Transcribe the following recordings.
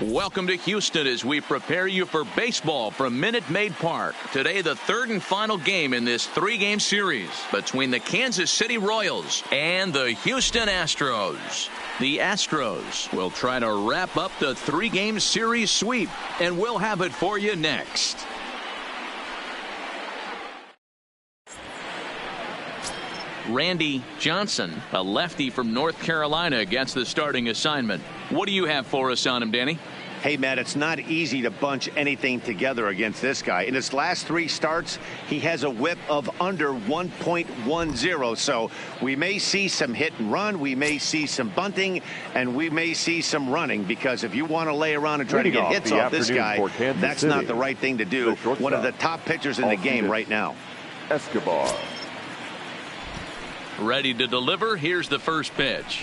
Welcome to Houston as we prepare you for baseball from Minute Maid Park. Today, the third and final game in this three-game series between the Kansas City Royals and the Houston Astros. The Astros will try to wrap up the three-game series sweep, and we'll have it for you next. Randy Johnson, a lefty from North Carolina, gets the starting assignment. What do you have for us on him, Danny? Hey, Matt, it's not easy to bunch anything together against this guy. In his last three starts, he has a whip of under 1.10. So we may see some hit and run. We may see some bunting, and we may see some running, because if you want to lay around and try to get hits off this guy, that's not the right thing to do. One of the top pitchers in the game right now. Escobar. Ready to deliver. Here's the first pitch.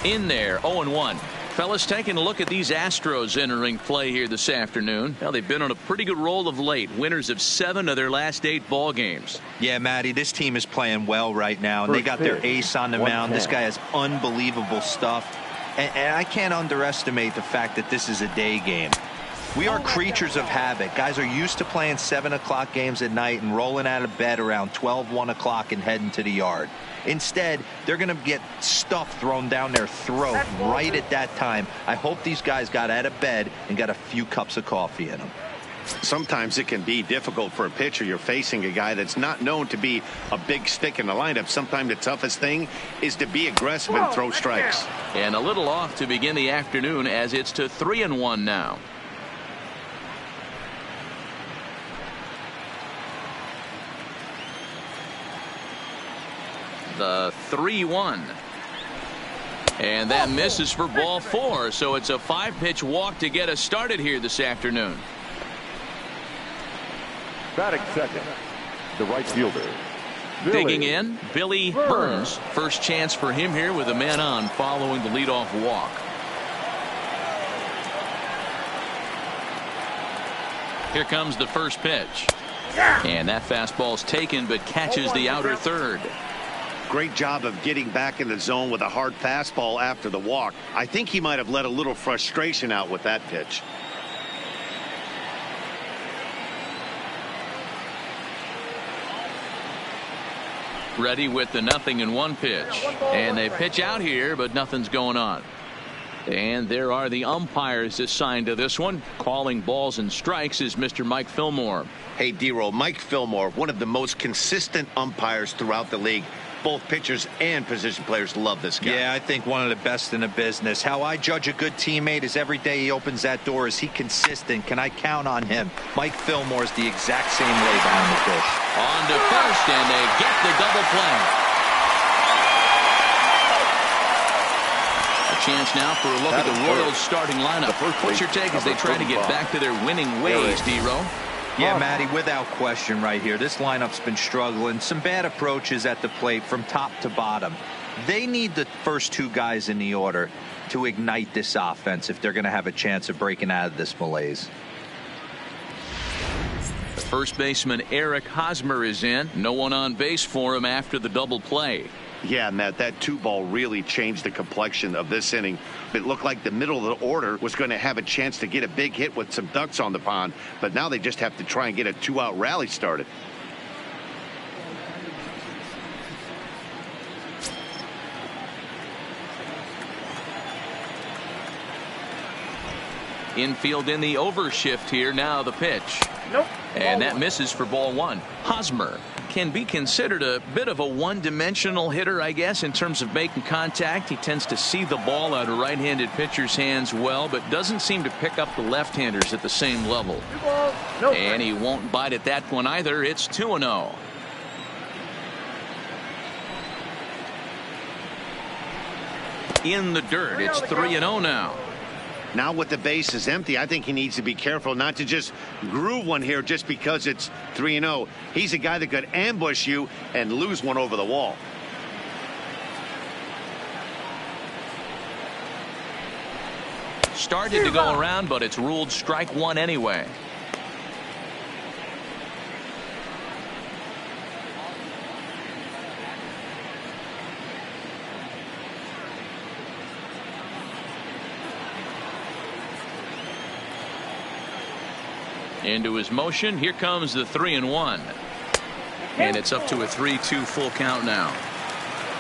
In there, 0-1. Fellas, taking a look at these Astros entering play here this afternoon. Now, they've been on a pretty good roll of late. Winners of 7 of their last 8 ball games. Yeah, Matty, this team is playing well right now, and they got their ace on the mound. This guy has unbelievable stuff, and I can't underestimate the fact that this is a day game. We are creatures of habit. Guys are used to playing 7 o'clock games at night and rolling out of bed around 12, 1 o'clock and heading to the yard. Instead, they're going to get stuff thrown down their throat right at that time. I hope these guys got out of bed and got a few cups of coffee in them. Sometimes it can be difficult for a pitcher. You're facing a guy that's not known to be a big stick in the lineup. Sometimes the toughest thing is to be aggressive and throw strikes. And a little off to begin the afternoon, as it's to 3-1 now. The 3-1. And that misses for ball 4. So it's a 5-pitch walk to get us started here this afternoon. Batting second, the right fielder. Digging in, Billy Burns. First chance for him here with a man on following the leadoff walk. Here comes the first pitch. And that fastball's taken, but catches the outer third. Great job of getting back in the zone with a hard fastball after the walk. I think he might have let a little frustration out with that pitch. Ready with the 0-1 pitch. And they pitch out here, but nothing's going on. And there are the umpires assigned to this one. Calling balls and strikes is Mr. Mike Fillmore. Hey, D-Roll, Mike Fillmore, one of the most consistent umpires throughout the league. Both pitchers and position players love this guy. Yeah, I think one of the best in the business. How I judge a good teammate is every day he opens that door. Is he consistent? Can I count on him? Mike Fillmore is the exact same way behind the dish. On to first, and they get the double play. A chance now for a look at the Royals starting lineup. What's your take as they try to get back to their winning ways, D-Roll? Yeah, Matty, without question right here. This lineup's been struggling. Some bad approaches at the plate from top to bottom. They need the first 2 guys in the order to ignite this offense if they're going to have a chance of breaking out of this malaise. First baseman Eric Hosmer is in. No one on base for him after the double play. Yeah, Matt, that 2-ball really changed the complexion of this inning. It looked like the middle of the order was going to have a chance to get a big hit with some ducks on the pond, but now they just have to try and get a 2-out rally started. Infield in the overshift here. Now the pitch. Nope. And that misses for ball 1. Hosmer can be considered a bit of a one-dimensional hitter, I guess, in terms of making contact. He tends to see the ball out of right-handed pitchers' hands well, but doesn't seem to pick up the left-handers at the same level. And he won't bite at that one either. It's 2-0. In the dirt. It's 3-0 now. Now with the base is empty, I think he needs to be careful not to just groove one here just because it's 3-0. He's a guy that could ambush you and lose one over the wall. Started to go around, but it's ruled strike 1 anyway. Into his motion. Here comes the 3-1. And it's up to a 3-2 full count now.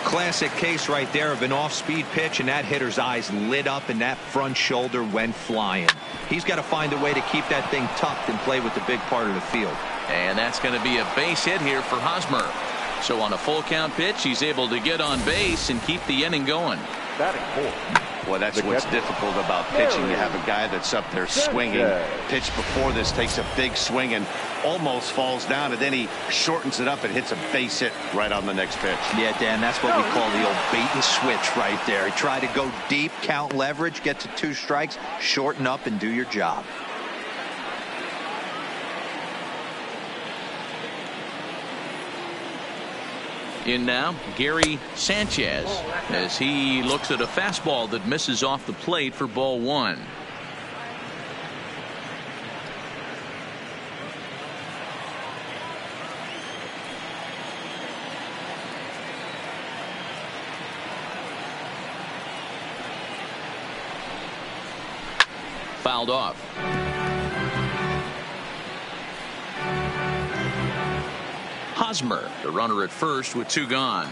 Classic case right there of an off-speed pitch, and that hitter's eyes lit up and that front shoulder went flying. He's got to find a way to keep that thing tucked and play with the big part of the field. And that's going to be a base hit here for Hosmer. So on a full count pitch, he's able to get on base and keep the inning going. Batting fourth. Well, that's what's difficult about pitching. You have a guy that's up there swinging. Pitch before this, takes a big swing and almost falls down, and then he shortens it up and hits a base hit right on the next pitch. Yeah, Dan, that's what we call the old bait and switch right there. Try to go deep, count leverage, get to 2 strikes, shorten up, and do your job. In now, Gary Sanchez, as he looks at a fastball that misses off the plate for ball 1. Fouled off. Hosmer, the runner at first with 2 gone.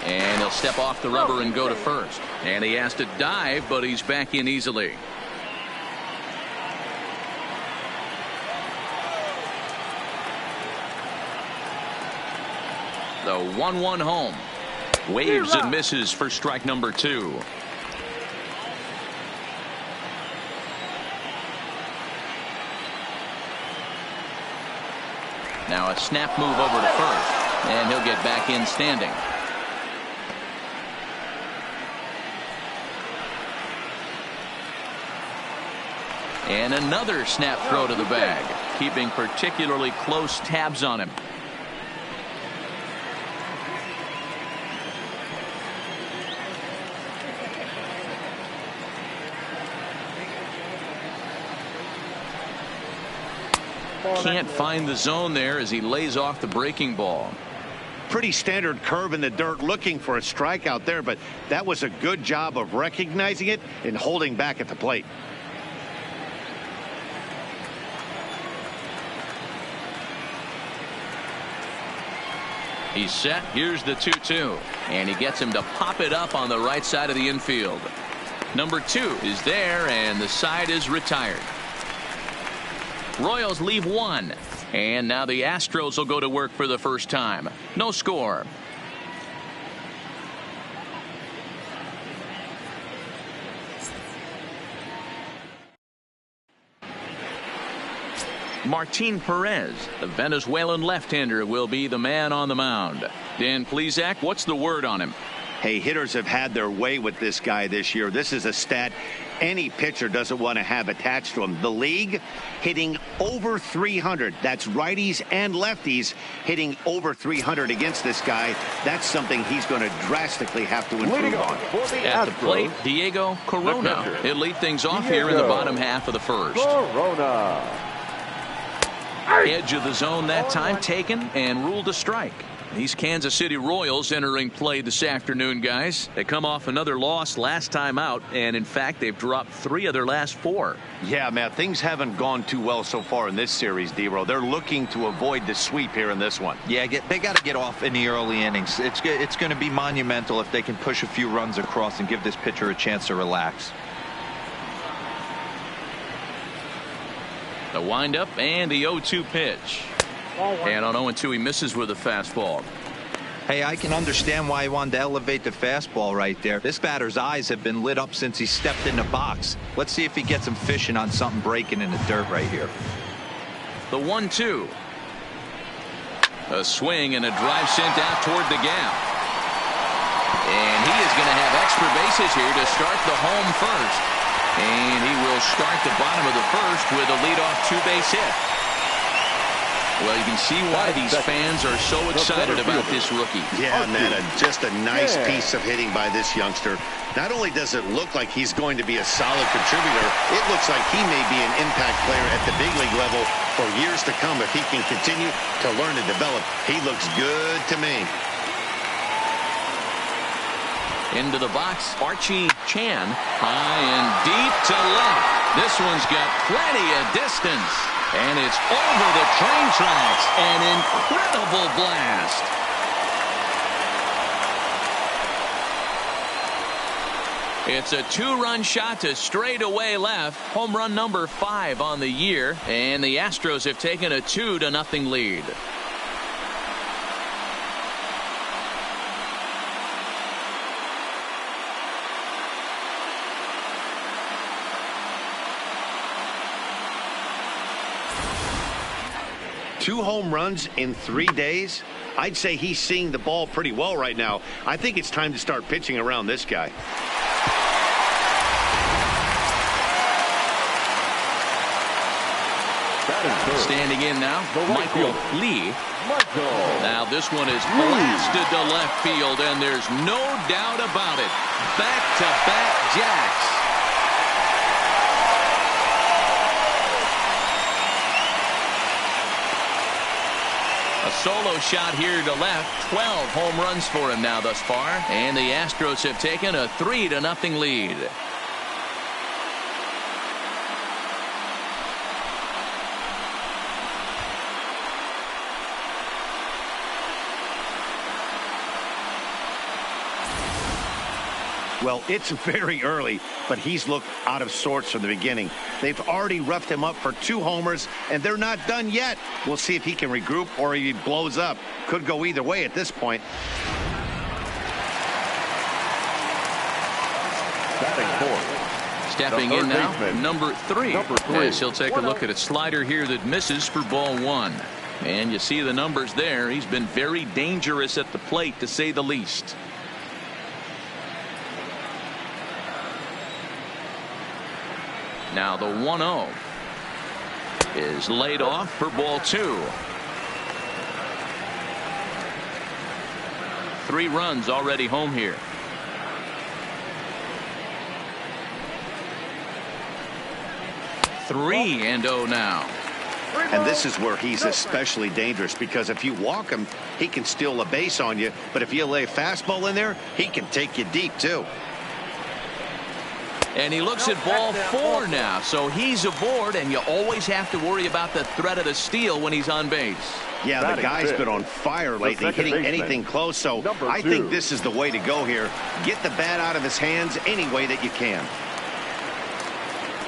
And he'll step off the rubber and go to first. And he has to dive, but he's back in easily. The 1-1 home. Waves and misses for strike number 2. Now a snap move over to first, and he'll get back in standing. And another snap throw to the bag, keeping particularly close tabs on him. Can't find the zone there as he lays off the breaking ball. Pretty standard curve in the dirt, looking for a strikeout there, but that was a good job of recognizing it and holding back at the plate. He's set. Here's the 2-2, and he gets him to pop it up on the right side of the infield. Number 2 is there, and the side is retired. Royals leave 1, and now the Astros will go to work for the first time. No score. Martin Perez, the Venezuelan left-hander, will be the man on the mound. Dan Plesac, what's the word on him? Hey, hitters have had their way with this guy this year. This is a stat any pitcher doesn't want to have attached to him. The league hitting over 300. That's righties and lefties hitting over 300 against this guy. That's something he's going to drastically have to improve on. At the plate, Diego Corona. He'll lead things off here in the bottom half of the first. Edge of the zone that time taken and ruled a strike. These Kansas City Royals entering play this afternoon, guys. They come off another loss last time out, and in fact they've dropped 3 of their last 4. Yeah, Matt, things haven't gone too well so far in this series, D-Row. They're looking to avoid the sweep here in this one. Yeah, they got to get off in the early innings. It's going to be monumental if they can push a few runs across and give this pitcher a chance to relax. The windup and the 0-2 pitch. And on 0-2 he misses with a fastball. Hey, I can understand why he wanted to elevate the fastball right there. This batter's eyes have been lit up since he stepped in the box. Let's see if he gets him fishing on something breaking in the dirt right here. The 1-2. A swing and a drive sent out toward the gap. And he is going to have extra bases here to start the home first. And he will start the bottom of the first with a leadoff 2-base hit. Well, you can see why these fans are so excited about this rookie. Yeah, man, just a nice piece of hitting by this youngster. Not only does it look like he's going to be a solid contributor, it looks like he may be an impact player at the big league level for years to come if he can continue to learn and develop. He looks good to me. Into the box, Archie Chan. High and deep to left. This one's got plenty of distance. And it's over the train tracks. An incredible blast. It's a 2-run shot to straightaway left. Home run number 5 on the year. And the Astros have taken a 2-0 lead. Two home runs in 3 days. I'd say he's seeing the ball pretty well right now. I think it's time to start pitching around this guy. Standing in now, Michael Lee. Now this one is blasted to left field, and there's no doubt about it. Back-to-back jacks. A solo shot here to left. 12 home runs for him now thus far. And the Astros have taken a 3-0 lead. Well, it's very early, but he's looked out of sorts from the beginning. They've already roughed him up for 2 homers, and they're not done yet. We'll see if he can regroup or he blows up. Could go either way at this point. Stepping in now, number 3. As he'll take a look at a slider here that misses for ball 1. And you see the numbers there. He's been very dangerous at the plate, to say the least. Now the 1-0 is laid off for ball 2. 3 runs already home here. 3-0 now. And this is where he's especially dangerous, because if you walk him, he can steal a base on you. But if you lay a fastball in there, he can take you deep too. And he looks at ball 4 now, so he's aboard, and you always have to worry about the threat of the steal when he's on base. Yeah, the guy's been on fire lately, hitting anything close, so I think this is the way to go here. Get the bat out of his hands any way that you can.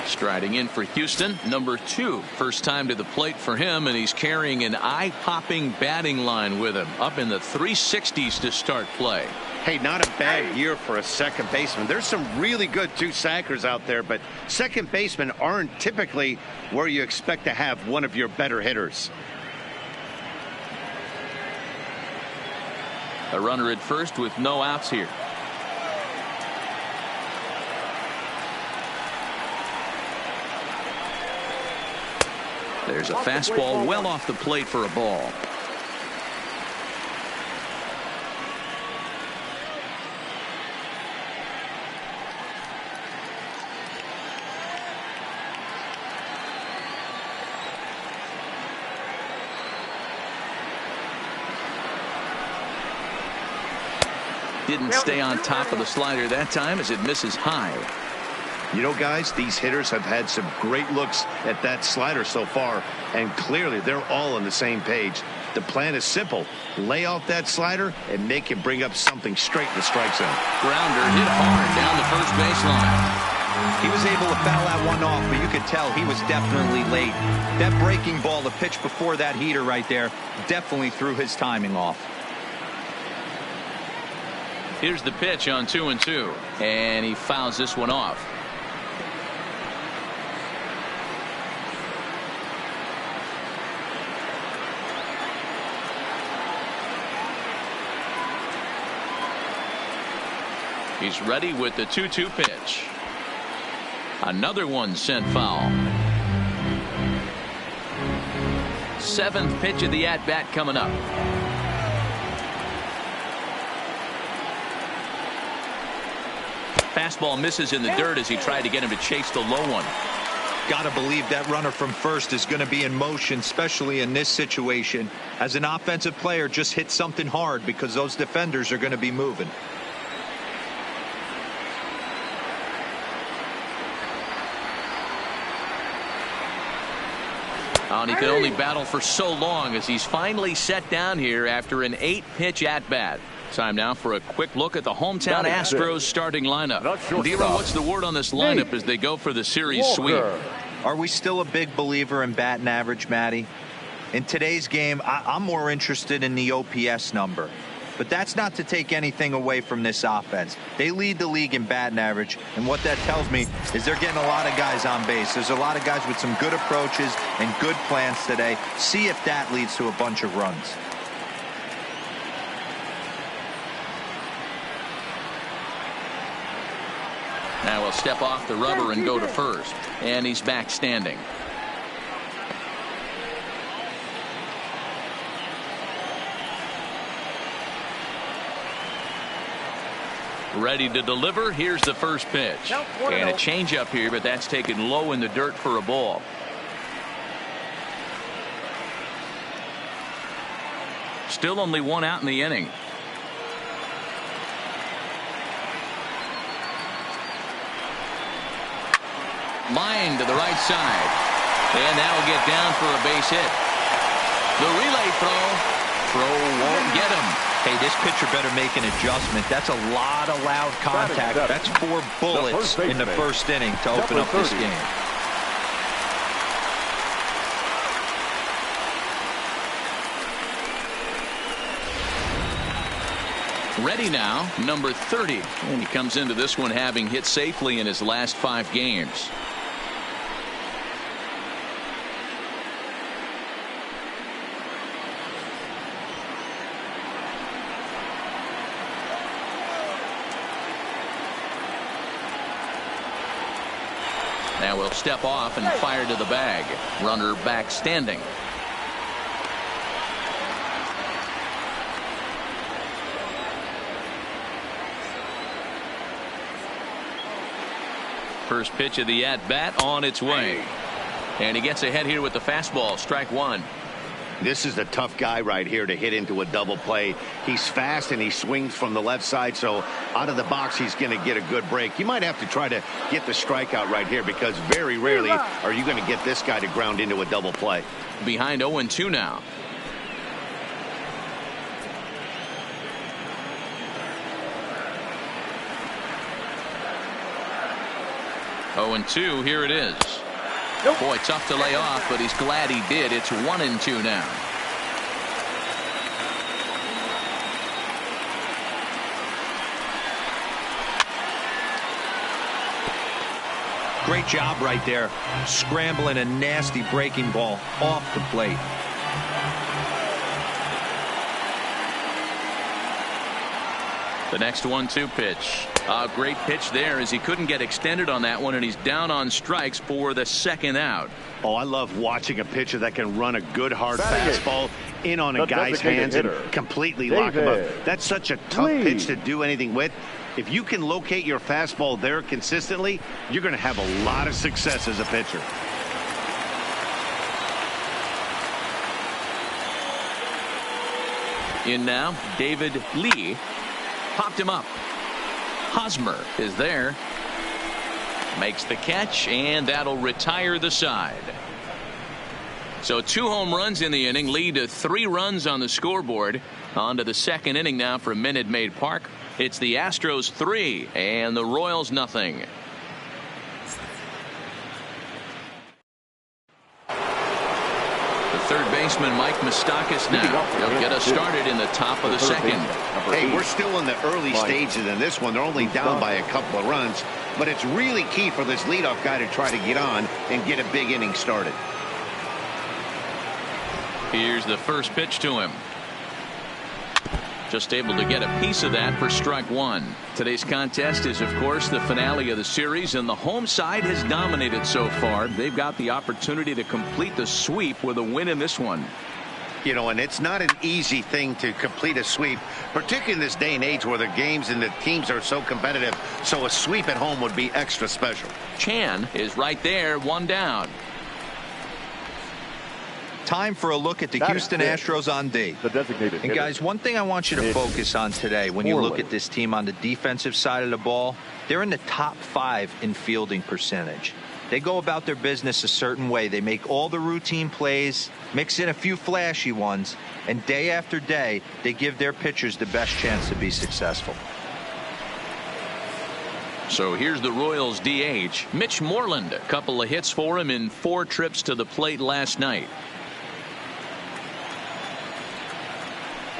Striding in for Houston, number 2. First time to the plate for him, and he's carrying an eye-popping batting line with him. Up in the 360s to start play. Hey, not a bad year for a second baseman. There's some really good 2-sackers out there, but second basemen aren't typically where you expect to have one of your better hitters. A runner at first with no outs here. There's a fastball well off the plate for a ball. Didn't stay on top of the slider that time as it misses high. You know, guys, these hitters have had some great looks at that slider so far, and clearly they're all on the same page. The plan is simple. Lay off that slider and make him bring up something straight in the strike zone. Grounder hit hard down the first baseline. He was able to foul that one off, but you could tell he was definitely late. That breaking ball, the pitch before that heater right there, definitely threw his timing off. Here's the pitch on 2-2, and he fouls this one off. He's ready with the 2-2 pitch. Another one sent foul. 7th pitch of the at-bat coming up. Fastball misses in the dirt as he tried to get him to chase the low one. Got to believe that runner from first is going to be in motion, especially in this situation. As an offensive player, just hit something hard because those defenders are going to be moving. Oh, and he could only battle for so long as he's finally set down here after an 8-pitch at-bat. Time now for a quick look at the hometown Astros starting lineup. Dero, what's the word on this lineup as they go for the series sweep? Are we still a big believer in batting average, Matty? In today's game, I'm more interested in the OPS number. But that's not to take anything away from this offense. They lead the league in batting average, and what that tells me is they're getting a lot of guys on base. There's a lot of guys with some good approaches and good plans today. See if that leads to a bunch of runs. Now he'll step off the rubber and go to first. And he's back standing. Ready to deliver. Here's the first pitch. And a changeup here, but that's taken low in the dirt for a ball. Still only one out in the inning. Line to the right side. And that'll get down for a base hit. The relay throw won't get him. Hey, this pitcher better make an adjustment. That's a lot of loud contact. That's 4 bullets in the first inning to open up this game. Ready now, number 30. And he comes into this one having hit safely in his last 5 games. Now we'll step off and fire to the bag. Runner back standing. First pitch of the at-bat on its way. And he gets ahead here with the fastball. Strike one. This is a tough guy right here to hit into a double play. He's fast and he swings from the left side, so out of the box he's going to get a good break. You might have to try to get the strikeout right here because very rarely are you going to get this guy to ground into a double play. Behind 0-2 now. Oh, and 2, here it is. Boy, tough to lay off, but he's glad he did. It's 1-2 now. Great job right there, scrambling a nasty breaking ball off the plate. The next 1-2 pitch. A great pitch there as he couldn't get extended on that one, and he's down on strikes for the second out. Oh, I love watching a pitcher that can run a good hard fastball in on a guy's hands and completely lock him up. That's such a tough pitch to do anything with. If you can locate your fastball there consistently, you're going to have a lot of success as a pitcher. In now, David Lee. Popped him up. Hosmer is there. Makes the catch, and that'll retire the side. So 2 home runs in the inning lead to 3 runs on the scoreboard. On to the second inning now for Minute Maid Park. It's the Astros 3 and the Royals nothing. Third baseman Mike Moustakas now. He'll get us started in the top of the second. Hey, we're still in the early stages in this one. They're only down by a couple of runs, but it's really key for this leadoff guy to try to get on and get a big inning started. Here's the first pitch to him. Just able to get a piece of that for strike one. Today's contest is, of course, the finale of the series, and the home side has dominated so far. They've got the opportunity to complete the sweep with a win in this one. You know, and it's not an easy thing to complete a sweep, particularly in this day and age where the games and the teams are so competitive. So a sweep at home would be extra special. Chan is right there, 1 down. Time for a look at the Houston Astros on D. And guys, one thing I want you to focus on today when you look at this team on the defensive side of the ball, they're in the top 5 in fielding percentage. They go about their business a certain way. They make all the routine plays, mix in a few flashy ones, and day after day, they give their pitchers the best chance to be successful. So here's the Royals DH, Mitch Moreland. A couple of hits for him in 4 trips to the plate last night.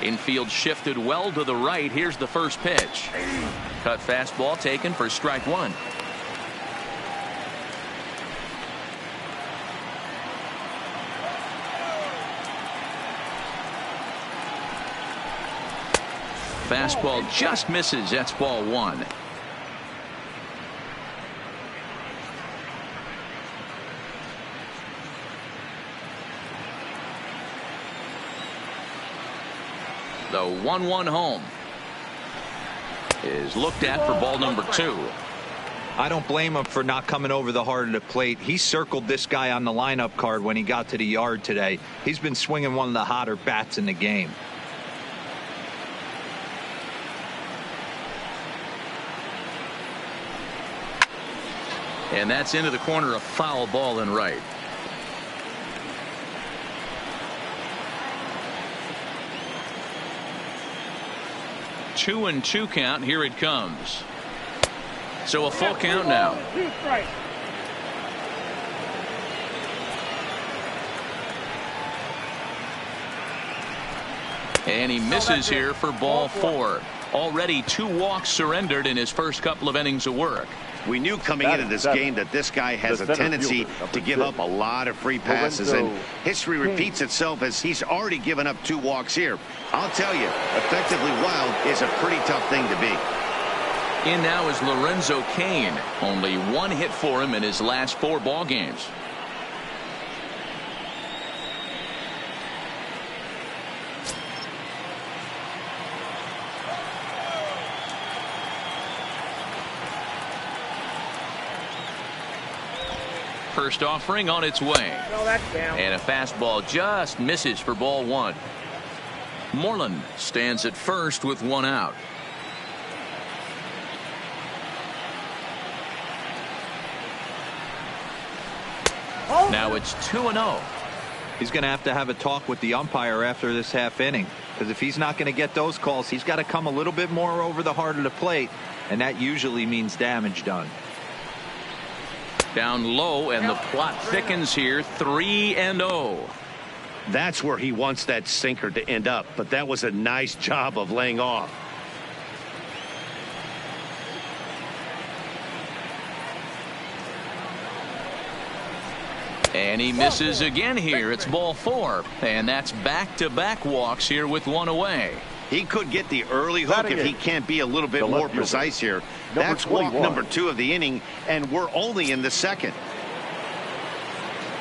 Infield shifted well to the right. Here's the first pitch. Cut fastball taken for strike 1. Fastball just misses. That's ball 1. The 1-1 home is looked at for ball number 2. I don't blame him for not coming over the heart of the plate. He circled this guy on the lineup card when he got to the yard today. He's been swinging one of the hotter bats in the game. And that's into the corner, a foul ball and right. Two and 2 count. Here it comes. So a full count now. And he misses here for ball 4. Already 2 walks surrendered in his first couple of innings of work. We knew coming into this game that this guy has a tendency to give up a lot of free passes, and history repeats itself as he's already given up 2 walks here. I'll tell you, effectively wild is a pretty tough thing to be. In now is Lorenzo Cain. Only 1 hit for him in his last 4 ball games. First offering on its way. And a fastball just misses for ball 1. Moreland stands at first with 1 out. Now it's 2-0. He's going to have a talk with the umpire after this half inning, because if he's not going to get those calls, he's got to come a little bit more over the heart of the plate, and that usually means damage done. Down low, and the plot thickens here. 3-0. That's where he wants that sinker to end up, but that was a nice job of laying off. And he misses again here. It's ball 4, and that's back-to-back walks here with 1 away. He could get the early hook if he can't be a little bit more precise here. That's walk number 2 of the inning, and we're only in the 2nd.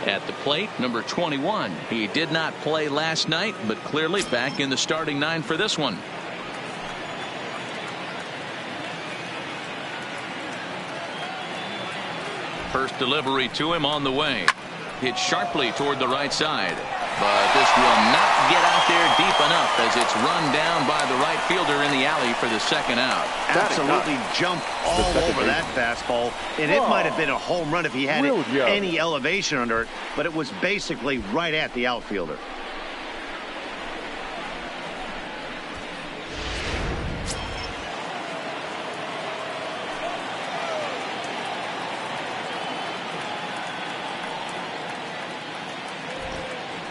At the plate, number 21. He did not play last night, but clearly back in the starting 9 for this one. First delivery to him on the way. Hit sharply toward the right side. But this will not get out there deep enough as it's run down by the right fielder in the alley for the 2nd out. Absolutely jumped all over that fastball, and it might have been a home run if he had any elevation under it, but it was basically right at the outfielder.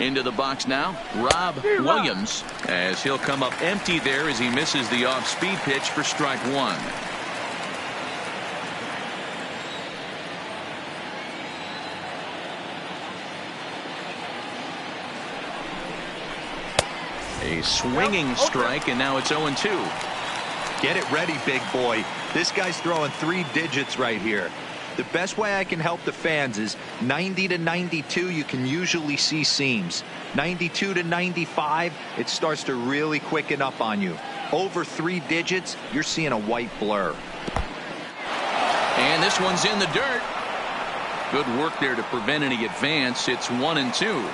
Into the box now, Rob Williams, as he'll come up empty there as he misses the off-speed pitch for strike 1. A swinging strike, and now it's 0-2. Get it ready, big boy. This guy's throwing 3 digits right here. The best way I can help the fans is 90 to 92, you can usually see seams. 92 to 95, it starts to really quicken up on you. Over 3 digits, you're seeing a white blur. And this one's in the dirt. Good work there to prevent any advance. It's 1-2.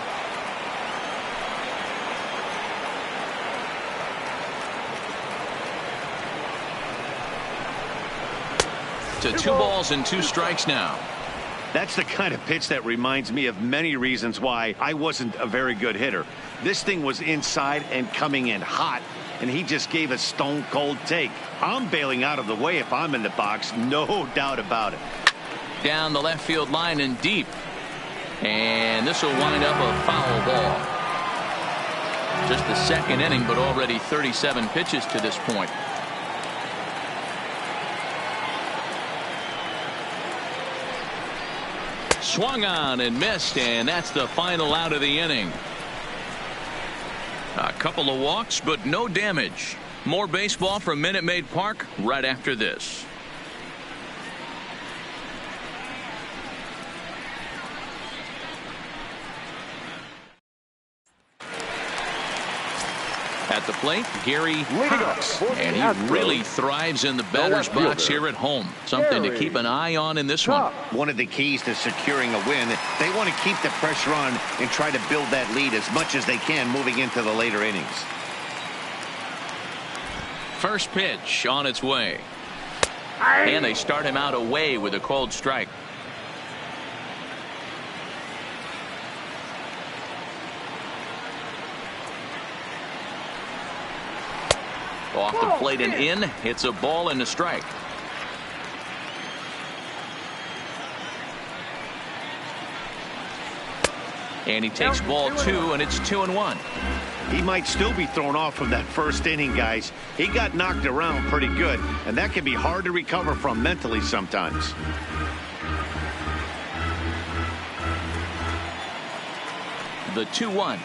To 2 balls and 2 strikes now. That's the kind of pitch that reminds me of many reasons why I wasn't a very good hitter. This thing was inside and coming in hot, and he just gave a stone-cold take. I'm bailing out of the way if I'm in the box, no doubt about it. Down the left field line and deep. And this will wind up a foul ball. Just the second inning, but already 37 pitches to this point. Swung on and missed, and that's the final out of the inning. A couple of walks, but no damage. More baseball from Minute Maid Park right after this. At the plate, Gary Cox, and he really thrives in the batter's box here at home. Something to keep an eye on in this one. One of the keys to securing a win, they want to keep the pressure on and try to build that lead as much as they can moving into the later innings. First pitch on its way. And they start him out away with a cold strike. Off the plate and in. It's a ball and a strike. And he takes ball 2, and it's 2-1. He might still be thrown off from that first inning, guys. He got knocked around pretty good, and that can be hard to recover from mentally sometimes. The 2-1.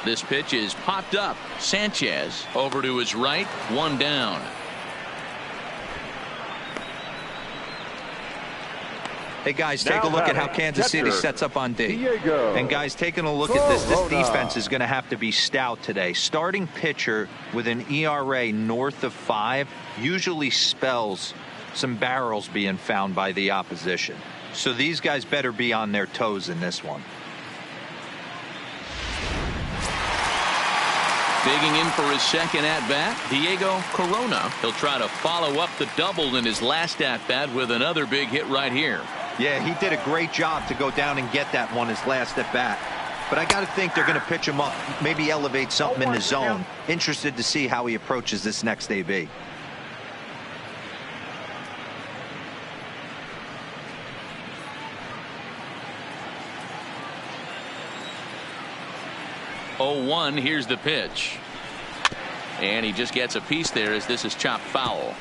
This pitch is popped up. Sanchez over to his right, one down. Hey guys, take a look at how Kansas City sets up on D. And guys, taking a look at this defense is going to have to be stout today. Starting pitcher with an ERA north of 5 usually spells some barrels being found by the opposition. So these guys better be on their toes in this one. Digging in for his second at-bat, Diego Corona. He'll try to follow up the double in his last at-bat with another big hit right here. Yeah, he did a great job to go down and get that one his last at-bat. But I got to think they're going to pitch him up, maybe elevate something in the zone. Interested to see how he approaches this next AB. Oh, here's the pitch. And he just gets a piece there as this is chopped foul.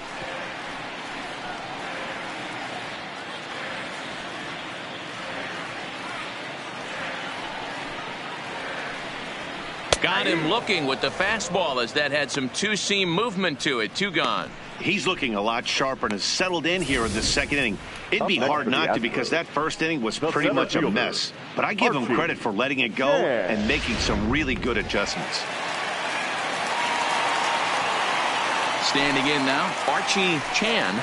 Got him looking with the fastball as that had some two-seam movement to it. 2 gone. He's looking a lot sharper and has settled in here in the second inning. It'd be hard not to because that first inning was pretty much a mess. But I give him credit for letting it go and making some really good adjustments. Standing in now, Archie Chan,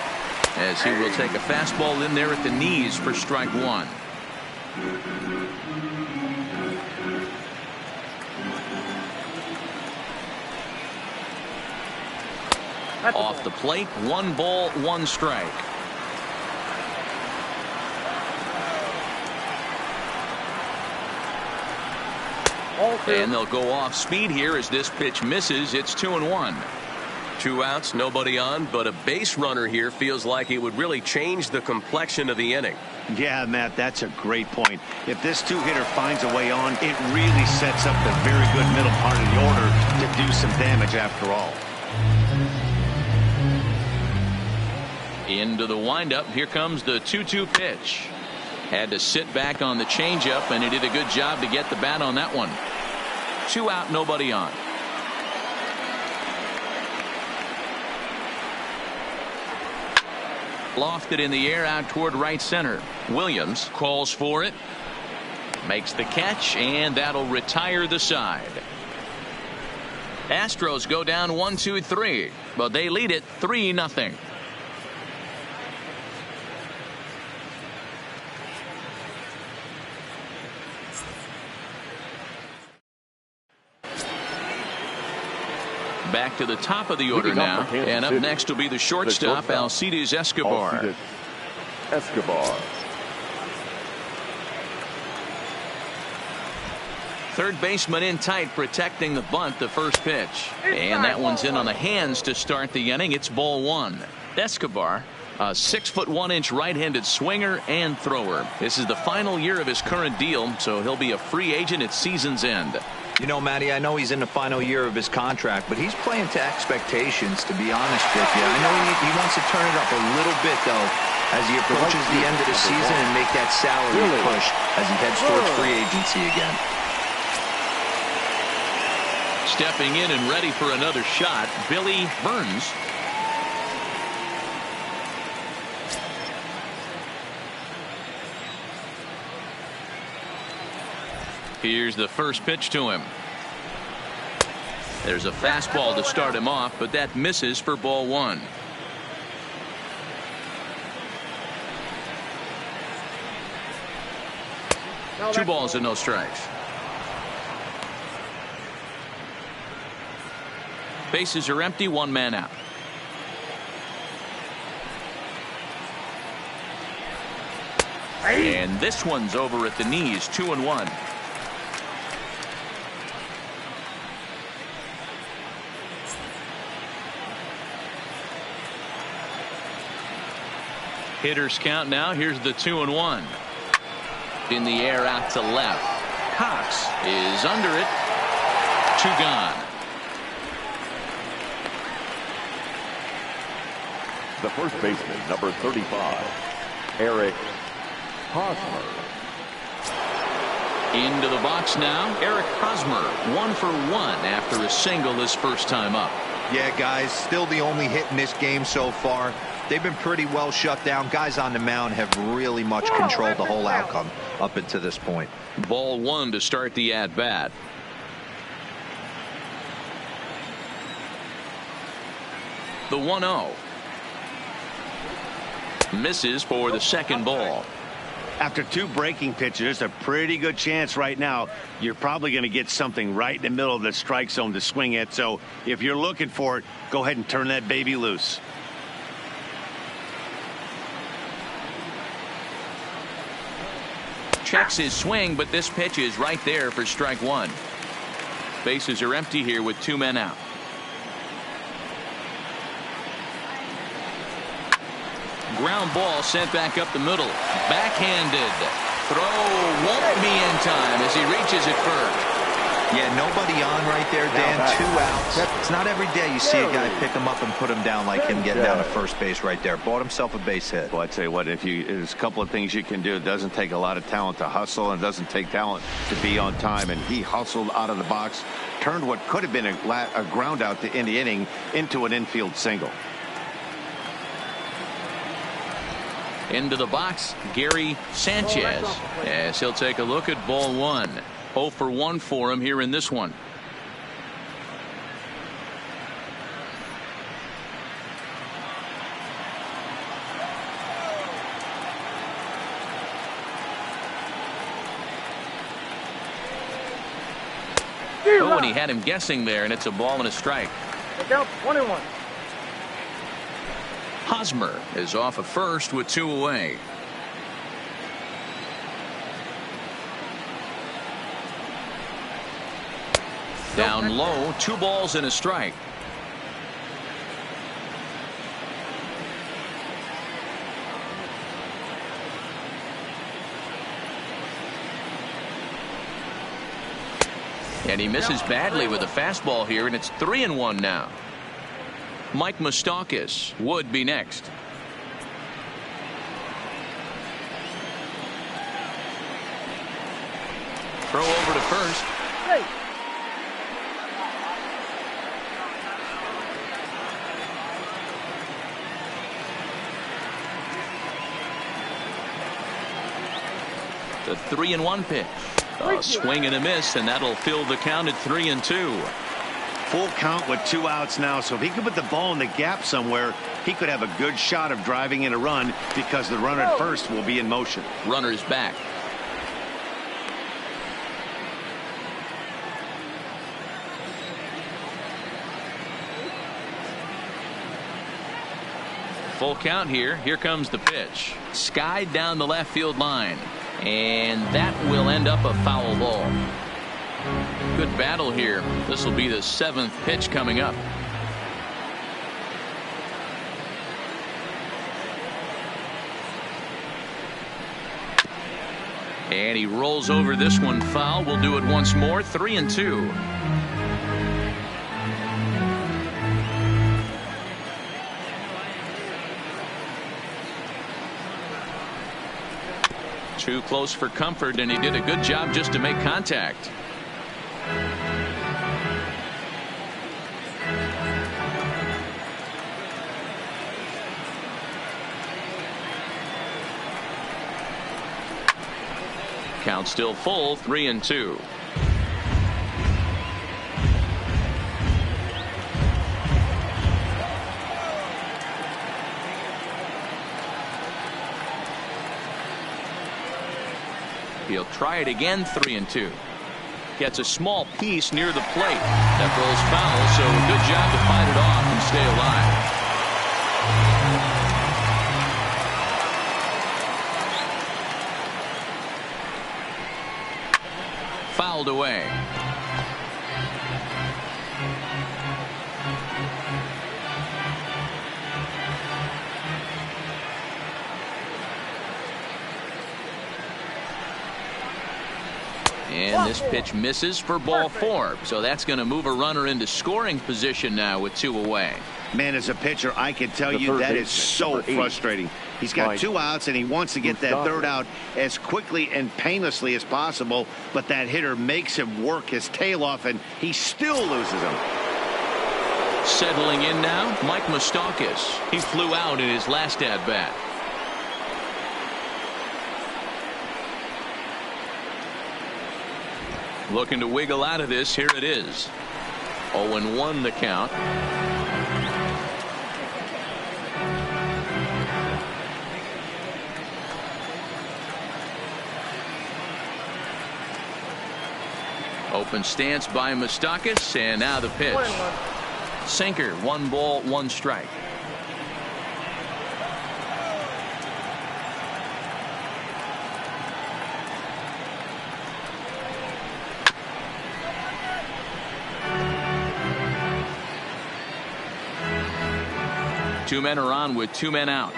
as he will take a fastball in there at the knees for strike 1. Off the plate, 1 ball, 1 strike. And they'll go off speed here as this pitch misses. It's 2-1. 2 outs, nobody on, but a base runner here feels like it would really change the complexion of the inning. Yeah, Matt, that's a great point. If this 2-hitter finds a way on, it really sets up the very good middle part of the order to do some damage after all. Into the windup. Here comes the 2-2 pitch. Had to sit back on the changeup, and he did a good job to get the bat on that one. 2 out, nobody on. Lofted in the air out toward right center. Williams calls for it. Makes the catch, and that'll retire the side. Astros go down 1-2-3, but they lead it 3-0. Back to the top of the order now, and up next will be the shortstop, Alcides Escobar. Escobar. Third baseman in tight, protecting the bunt, the first pitch. And that one's in on the hands to start the inning. It's ball one. Escobar, a 6'1" right-handed swinger and thrower. This is the final year of his current deal, so he'll be a free agent at season's end. You know, Matty, I know he's in the final year of his contract, but he's playing to expectations, to be honest with you. I know he wants to turn it up a little bit, though, as he approaches the end of the season and make that salary push as he heads towards free agency again. Stepping in and ready for another shot, Billy Burns. Here's the first pitch to him. There's a fastball to start him off, but that misses for ball one. Two balls and no strikes. Bases are empty, one man out. And this one's over at the knees, 2-1. Hitters count now. Here's the 2-1. In the air out to left. Cox is under it. Two gone. The first baseman, number 35, Eric Hosmer. Into the box now, Eric Hosmer, 1 for 1 after a single his first time up. Yeah, guys, still the only hit in this game so far. They've been pretty well shut down. Guys on the mound have really much controlled the whole outcome up until this point. Ball one to start the at-bat. The 1-0. Misses for the second ball. After two breaking pitches, there's a pretty good chance right now you're probably going to get something right in the middle of the strike zone to swing at. So if you're looking for it, go ahead and turn that baby loose. Checks his swing, but this pitch is right there for strike one. Bases are empty here with two men out. Ground ball sent back up the middle. Backhanded. Throw won't be in time as he reaches it first. Yeah, nobody on right there, Dan. 2 outs. It's not every day you see a guy pick him up and put him down like him getting down to first base right there. Bought himself a base hit. Well, I'd tell you what, there's a couple of things you can do. It doesn't take a lot of talent to hustle, and it doesn't take talent to be on time. And he hustled out of the box, turned what could have been a ground out to end the inning into an infield single. Into the box, Gary Sanchez, as he'll take a look at ball one. 0 for 1 for him here in this one. Oh, and he had him guessing there, and it's a ball and a strike. Down 21. Hosmer is off at first with 2 away. Down low, 2 balls and a strike. And he misses badly with a fastball here, and it's 3-1 now. Mike Moustakas would be next. Throw over to first. Hey. The 3-1 pitch. A swing and a miss, and that'll fill the count at 3-2. Full count with 2 outs now, so if he could put the ball in the gap somewhere, he could have a good shot of driving in a run because the runner at first will be in motion. Runner's back. Full count here. Here comes the pitch. Skied down the left field line. And that will end up a foul ball. Good battle here. This will be the 7th pitch coming up. And he rolls over this one foul. We'll do it once more. 3-2. Too close for comfort, and he did a good job just to make contact. Count still full. 3-2. He'll try it again. 3-2. Gets a small piece near the plate. That rolls foul, so a good job to fight it off and stay alive. Fouled away. And this pitch misses for ball 4. So that's going to move a runner into scoring position now with 2 away. Man, as a pitcher, I can tell you that is so frustrating. He's got 2 outs, and he wants to get that 3rd out as quickly and painlessly as possible. But that hitter makes him work his tail off, and he still loses him. Settling in now, Mike Moustakas. He flew out in his last at-bat. Looking to wiggle out of this. Here it is. 0-1 the count. Open stance by Moustakas, and now the pitch. Sinker. 1 ball, 1 strike. Two men are on with 2 men out.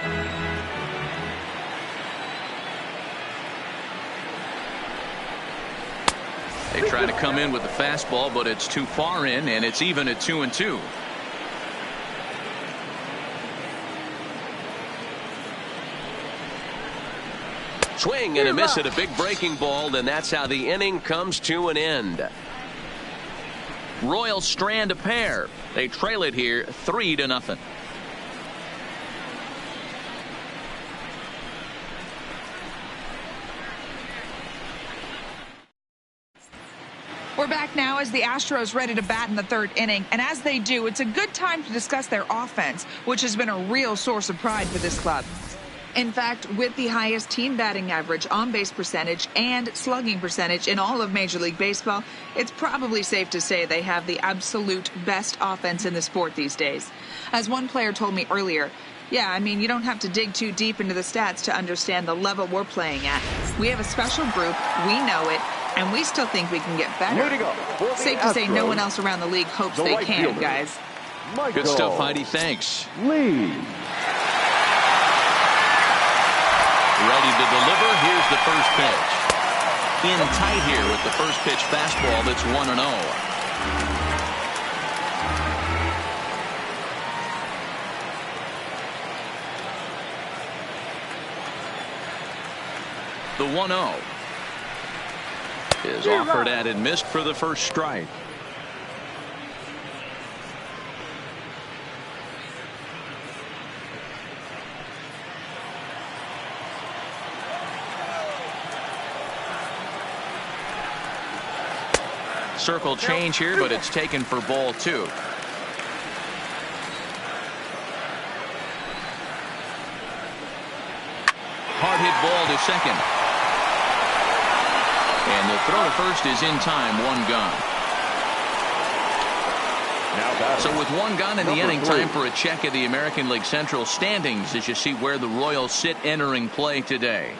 They try to come in with the fastball, but it's too far in, and it's even at 2-2. Swing and a miss at a big breaking ball, and that's how the inning comes to an end. Royals strand a pair. They trail it here 3-0. We're back now as the Astros ready to bat in the 3rd inning. And as they do, it's a good time to discuss their offense, which has been a real source of pride for this club. In fact, with the highest team batting average, on-base percentage, and slugging percentage in all of Major League Baseball, it's probably safe to say they have the absolute best offense in the sport these days. As one player told me earlier, yeah, I mean, you don't have to dig too deep into the stats to understand the level we're playing at. We have a special group, we know it, and we still think we can get better. Safe to say no one else around the league hopes they can, guys. Good stuff, Heidi. Thanks. Lee. Ready to deliver. Here's the first pitch. In tight here with the first pitch fastball that's 1-0. The 1-0 is offered at and missed for the first strike. Circle change here, but it's taken for ball 2. Hard hit ball to second. And the throw to first is in time. 1 gone. So with one gone in the inning, time for a check of the American League Central standings as you see where the Royals sit entering play today.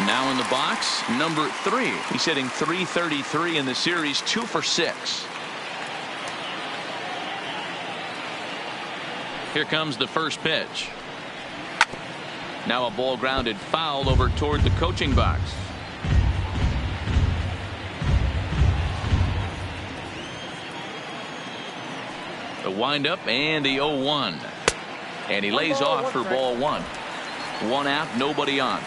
Now in the box, number 3. He's hitting .333 in the series, 2 for 6. Here comes the first pitch. Now a ball grounded foul over toward the coaching box. The windup and the 0-1. And he lays off for ball 1. 1 out, nobody on.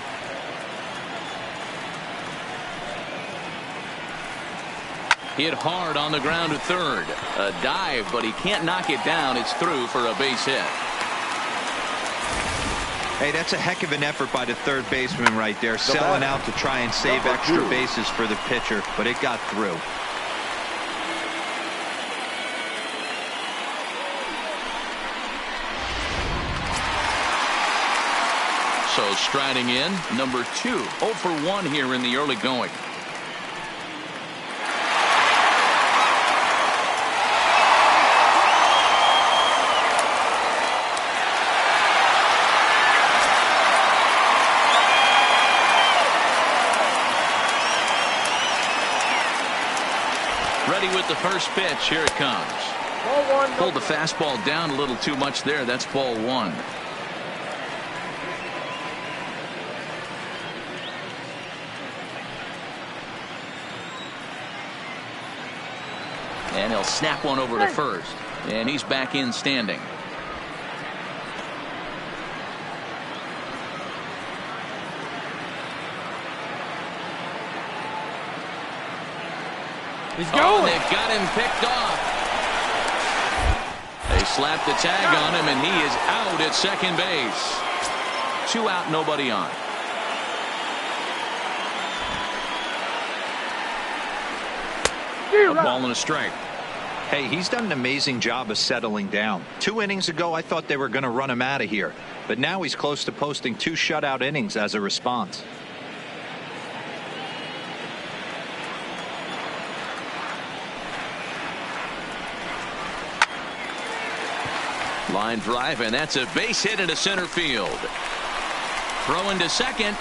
Hit hard on the ground to third. A dive, but he can't knock it down. It's through for a base hit. Hey, that's a heck of an effort by the third baseman right there, selling out to try and save extra bases for the pitcher, but it got through. So striding in, number 2. 0 for 1 here in the early going. Ready with the first pitch. Here it comes. Ball 1. Pulled the fastball down a little too much there. That's ball 1. And he'll snap one over to first. And he's back in standing. He's going. They've got him picked off. They slapped the tag on him, and he is out at second base. 2 out, nobody on. A ball and a strike. Hey, he's done an amazing job of settling down. 2 innings ago, I thought they were going to run him out of here. But now he's close to posting 2 shutout innings as a response. Line drive, and that's a base hit into center field. Throw into second,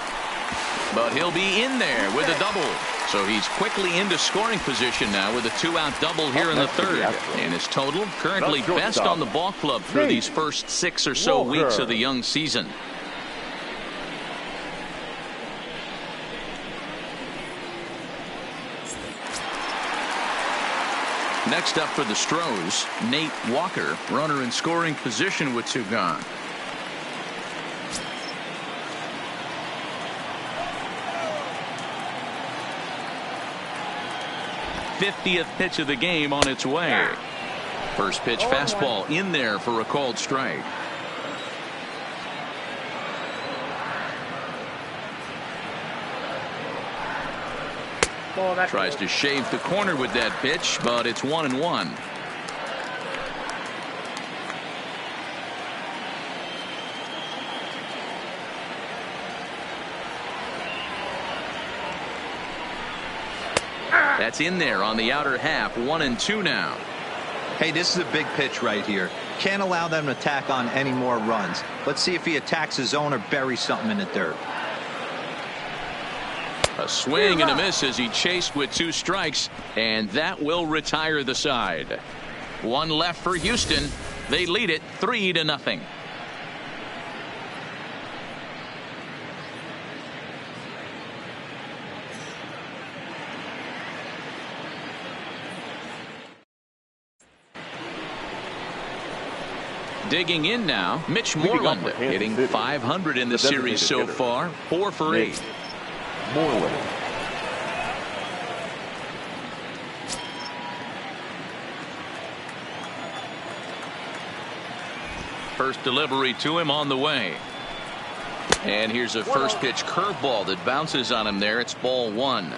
but he'll be in there with a double. So he's quickly into scoring position now with a 2-out double here in the third. And his total currently best on the ball club through these first 6 or so weeks of the young season. Next up for the Astros, Nate Walker, runner in scoring position with 2 gone. '50th pitch of the game on its way. First pitch fastball in there for a called strike. Tries to shave the corner with that pitch, but it's 1-1. That's in there on the outer half. 1-2 now. Hey, this is a big pitch right here. Can't allow them to tack on any more runs. Let's see if he attacks his zone or buries something in the dirt. A swing and a miss as he chased with 2 strikes, and that will retire the side. 1 left for Houston. They lead it 3-0. Digging in now, Mitch Moreland, hitting .500 in the series so far, 4 for 8. Moreland. First delivery to him on the way. And here's a first pitch curveball that bounces on him there. It's ball 1.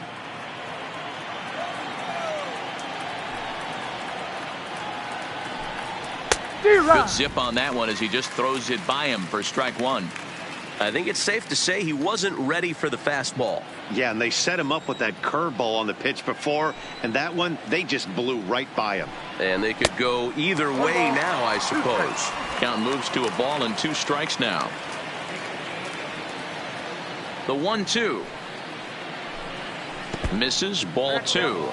Good zip on that one as he just throws it by him for strike 1. I think it's safe to say he wasn't ready for the fastball. Yeah, and they set him up with that curveball on the pitch before, and that one, they just blew right by him. And they could go either way now, I suppose. Count moves to a ball and 2 strikes now. The 1-2. Misses, ball 2.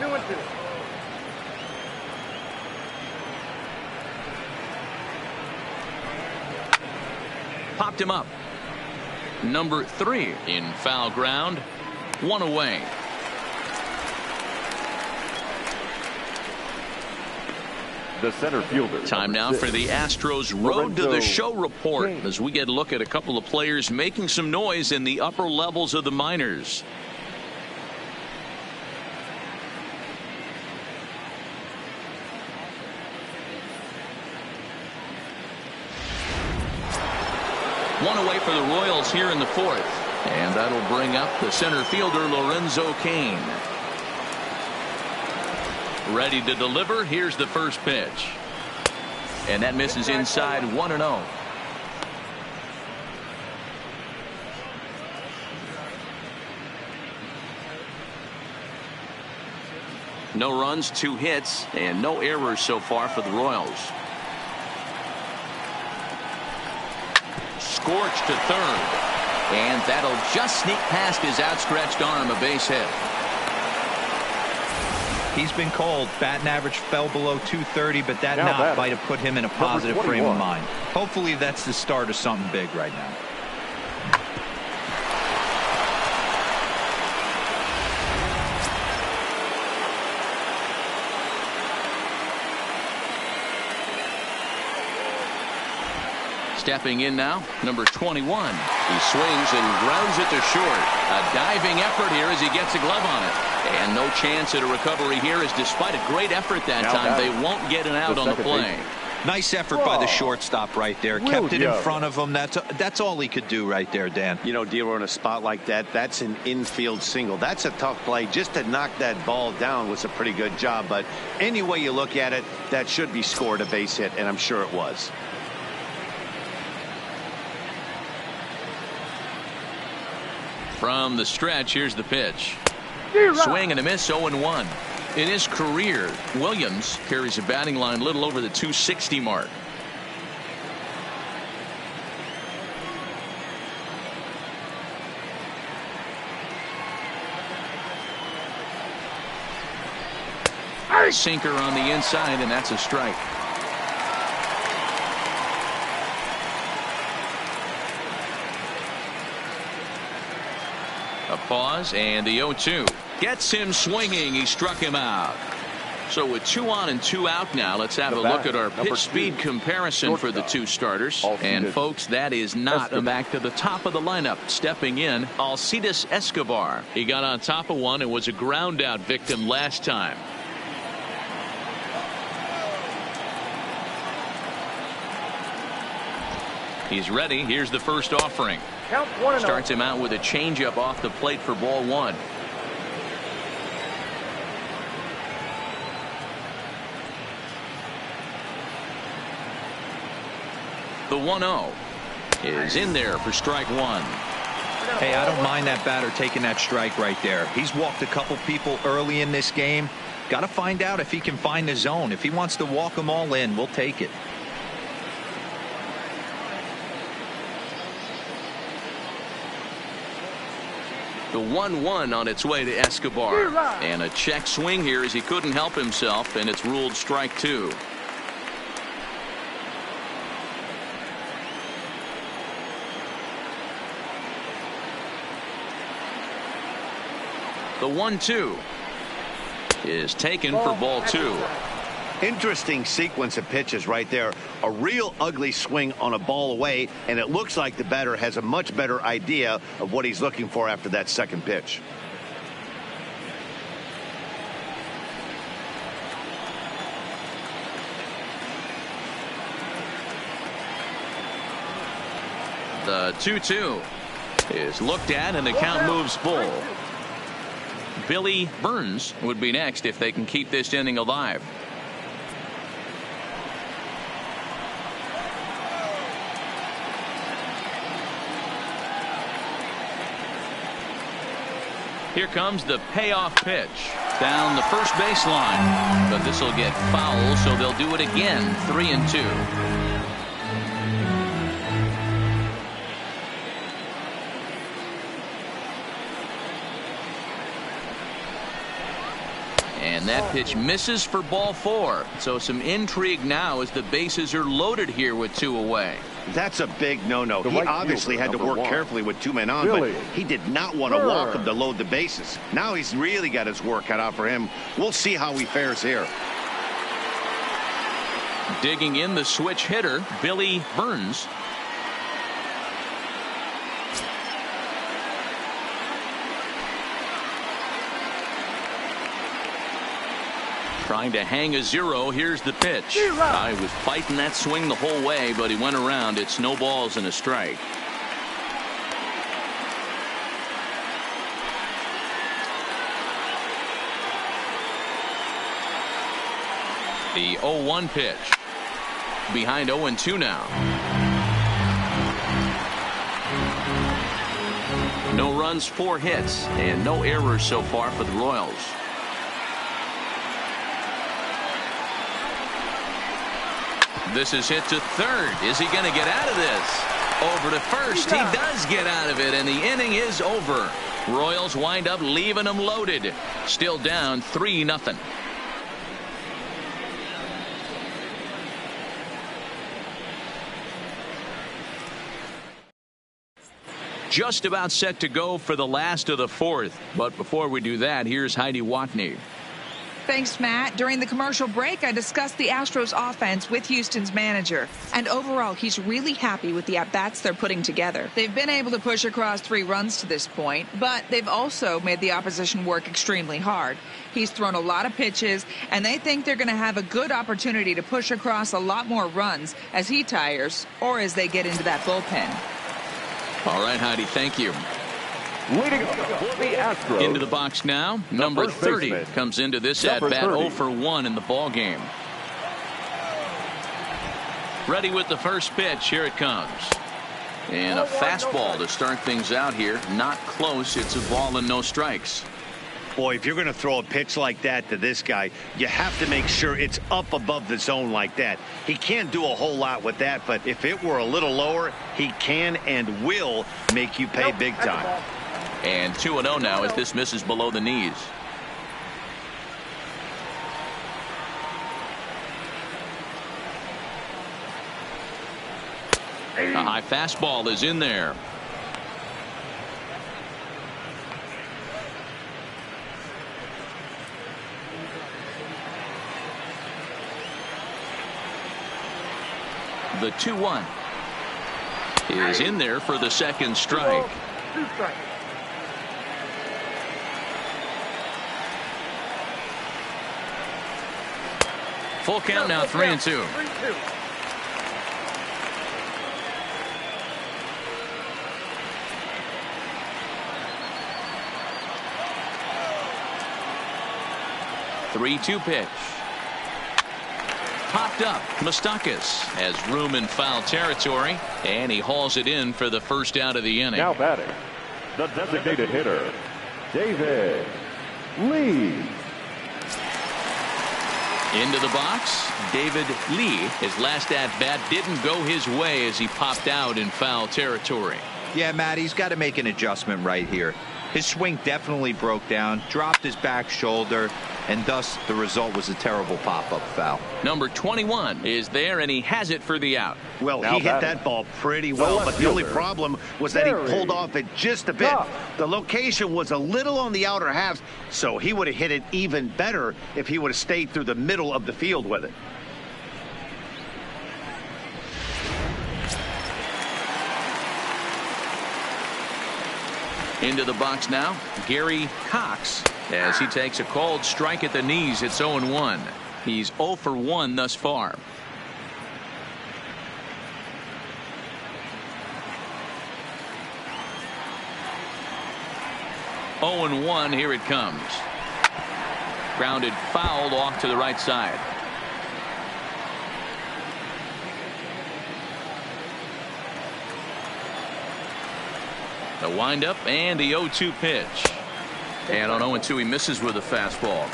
Popped him up. Number 3 in foul ground. 1 away. The center fielder. Time now for the Astros Road to the Show report as we get a look at a couple of players making some noise in the upper levels of the minors. One away for the Royals here in the 4th. And that'll bring up the center fielder, Lorenzo Cain. Ready to deliver. Here's the first pitch. And that misses inside, 1-0. No runs, 2 hits, and no errors so far for the Royals. Scorched to third. And that'll just sneak past his outstretched arm, a base hit. He's been called. Batting average fell below 230, but that knock might have put him in a positive frame of mind. Hopefully that's the start of something big right now. Stepping in now, number 21. He swings and grounds it to short. A diving effort here as he gets a glove on it. And no chance at a recovery here, as despite a great effort that time, they won't get an out on the play. Nice effort by the shortstop right there. Kept it in front of him. That's all he could do right there, Dan. You know, Dealer, in a spot like that, that's an infield single. That's a tough play. Just to knock that ball down was a pretty good job. But any way you look at it, that should be scored a base hit, and I'm sure it was. From the stretch, here's the pitch. Swing and a miss, 0-1. In his career, Williams carries a batting line a little over the 260 mark. Sinker on the inside, and that's a strike. A pause, and the 0-2 gets him swinging. He struck him out. So with 2 on and 2 out now, let's have a look at our pitch speed comparison for the 2 starters. And folks, that is not a back to the top of the lineup. Stepping in, Alcides Escobar. He got on top of one and was a ground out victim last time. He's ready. Here's the first offering. Starts him out with a changeup off the plate for ball 1. The 1-0 is in there for strike 1. Hey, I don't mind that batter taking that strike right there. He's walked a couple people early in this game. Got to find out if he can find the zone. If he wants to walk them all in, we'll take it. The 1-1 on its way to Escobar. And a check swing here as he couldn't help himself, and it's ruled strike 2. The 1-2 is taken for ball 2. Interesting sequence of pitches right there. A real ugly swing on a ball away, and it looks like the batter has a much better idea of what he's looking for after that second pitch. The 2-2 is looked at, and the count moves full. Billy Burns would be next if they can keep this inning alive. Here comes the payoff pitch down the first baseline, but this will get foul, so they'll do it again. 3-2. And that pitch misses for ball 4. So some intrigue now as the bases are loaded here with 2 away. That's a big no-no. He right obviously had to work carefully with 2 men on, but he did not want to walk him to load the bases. Now he's really got his work cut out for him. We'll see how he fares here. Digging in the switch hitter, Billy Burns. Trying to hang a 0. Here's the pitch. I was fighting that swing the whole way, but he went around. It's no balls and a strike. The 0-1 pitch. Behind 0-2 now. No runs, 4 hits, and no errors so far for the Royals. This is hit to third. Is he going to get out of this? Over to first. He does get out of it, and the inning is over. Royals wind up leaving them loaded. Still down 3-0. Just about set to go for the last of the 4th. But before we do that, here's Heidi Watney. Thanks, Matt. During the commercial break, I discussed the Astros offense with Houston's manager. And overall, he's really happy with the at-bats they're putting together. They've been able to push across 3 runs to this point, but they've also made the opposition work extremely hard. He's thrown a lot of pitches, and they think they're going to have a good opportunity to push across a lot more runs as he tires or as they get into that bullpen. All right, Heidi, thank you. Leading for the Astros. Into the box now, number 30 comes into this at-bat 0 for 1 in the ball game. Ready with the first pitch. Here it comes. And a fastball to start things out here. Not close. It's a ball and no strikes. Boy, if you're going to throw a pitch like that to this guy, you have to make sure it's up above the zone like that. He can't do a whole lot with that, but if it were a little lower, he can and will make you pay big time. And 2-0 now as this misses below the knees. A high fastball is in there. The 2-1 is in there for the second strike. Full count now, 3-2. Three-two pitch. Popped up. Moustakas has room in foul territory, and he hauls it in for the first out of the inning. Now batting, the designated hitter, David Lee. Into the box, David Lee. His last at-bat didn't go his way as he popped out in foul territory. Yeah, Matt, he's got to make an adjustment right here. His swing definitely broke down, dropped his back shoulder, and thus the result was a terrible pop-up foul. Number 21 is there, and he has it for the out. Well, he hit that ball pretty well, but the only problem was that he pulled off it just a bit. The location was a little on the outer half, so he would have hit it even better if he would have stayed through the middle of the field with it. Into the box now, Gary Cox, as he takes a called strike at the knees. It's 0-1. He's 0 for 1 thus far. Oh and 1. Here it comes. Grounded fouled off to the right side. The windup and the 0-2 pitch. And on 0-2, he misses with a fastball.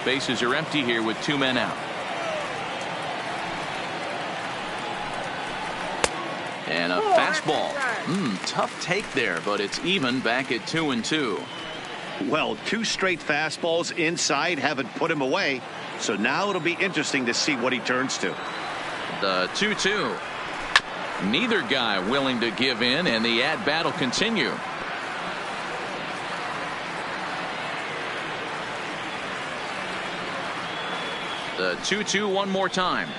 Bases are empty here with 2 men out. And a fastball. Tough take there, but it's even back at 2-2. Well, 2 straight fastballs inside haven't put him away. So now it'll be interesting to see what he turns to. The 2-2. Neither guy willing to give in, and the at-bat will continue. The 2-2 one more time.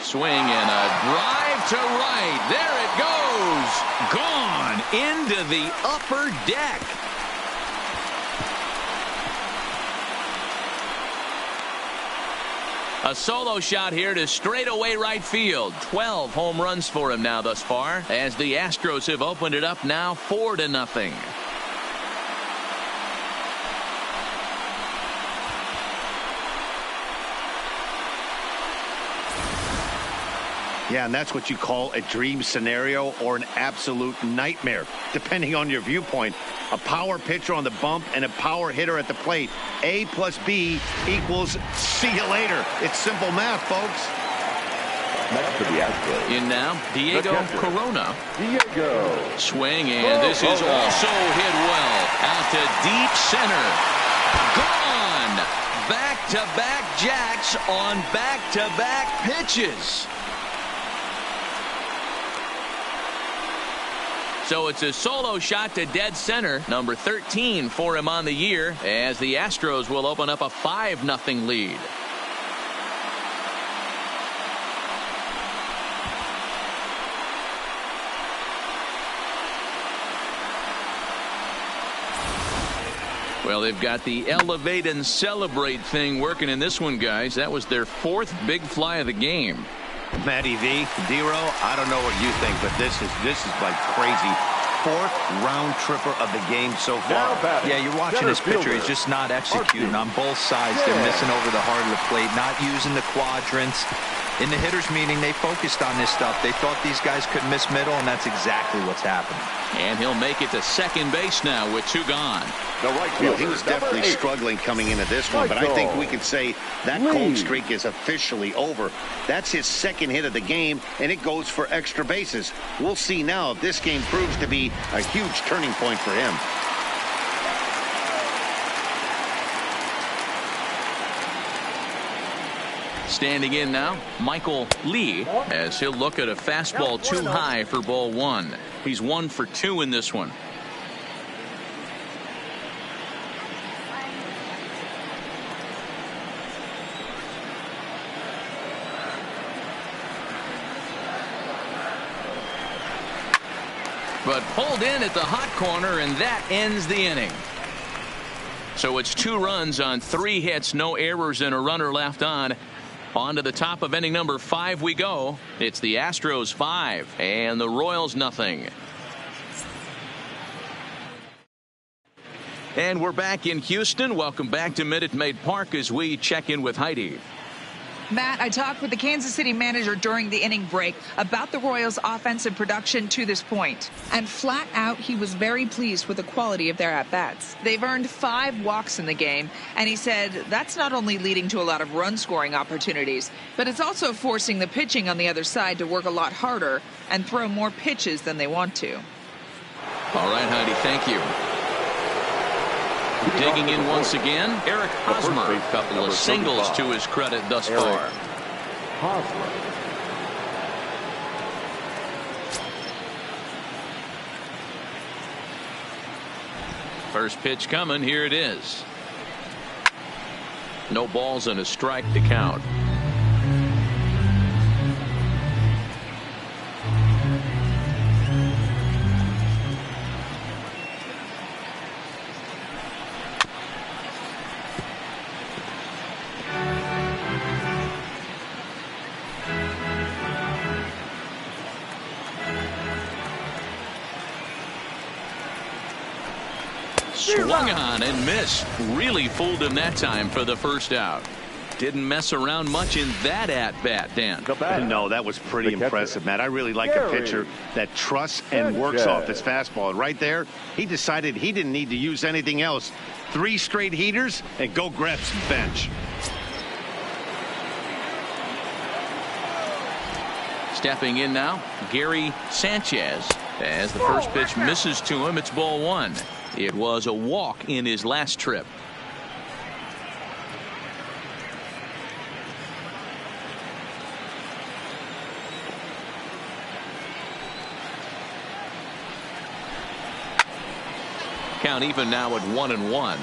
Swing and a drive to right. There it goes. Gone into the upper deck. A solo shot here to straightaway right field. 12 home runs for him now thus far, as the Astros have opened it up now 4-0. Yeah, and that's what you call a dream scenario or an absolute nightmare, depending on your viewpoint. A power pitcher on the bump and a power hitter at the plate. A plus B equals see you later. It's simple math, folks. Next to the Astros. In now, Diego Corona. Diego. Swing, and this is also hit well. Out to deep center. Gone. Back-to-back jacks on back-to-back pitches. So it's a solo shot to dead center, number 13 for him on the year, as the Astros will open up a 5-0 lead. Well, they've got the elevate and celebrate thing working in this one, guys. That was their 4th big fly of the game. Matty V, Dero, I don't know what you think, but this is like crazy. 4th round tripper of the game so far. Yeah, you're watching this pitcher. He's just not executing on both sides. They're missing over the heart of the plate, not using the quadrants. In the hitters meeting, they focused on this stuff. They thought these guys could miss middle, and that's exactly what's happening. And he'll make it to second base now with 2 gone. Well, he was definitely struggling coming into this one, but I think we can say that cold streak is officially over. That's his 2nd hit of the game, and it goes for extra bases. We'll see now if this game proves to be a huge turning point for him. Standing in now, Michael Lee, as he'll look at a fastball too high for ball 1. He's 1 for 2 in this one. But pulled in at the hot corner, and that ends the inning. So it's 2 runs on 3 hits, no errors, and a runner left on. On to the top of inning number 5 we go. It's the Astros 5 and the Royals nothing. And we're back in Houston. Welcome back to Minute Maid Park as we check in with Heidi. Matt, I talked with the Kansas City manager during the inning break about the Royals' offensive production to this point. And flat out, he was very pleased with the quality of their at-bats. They've earned 5 walks in the game, and he said that's not only leading to a lot of run-scoring opportunities, but it's also forcing the pitching on the other side to work a lot harder and throw more pitches than they want to. All right, Heidi, thank you. Digging in once again, Eric Hosmer. A couple of singles to his credit thus far. First pitch coming. Here it is. No balls and a strike to count. Swung on and missed. Really fooled him that time for the first out. Didn't mess around much in that at-bat, Dan. No, that was pretty impressive, Matt. I really like a pitcher that trusts and works off his fastball. And right there, he decided he didn't need to use anything else. 3 straight heaters and go grab some bench. Stepping in now, Gary Sanchez. As the first pitch misses to him, it's ball 1. It was a walk in his last trip. Count even now at 1-1.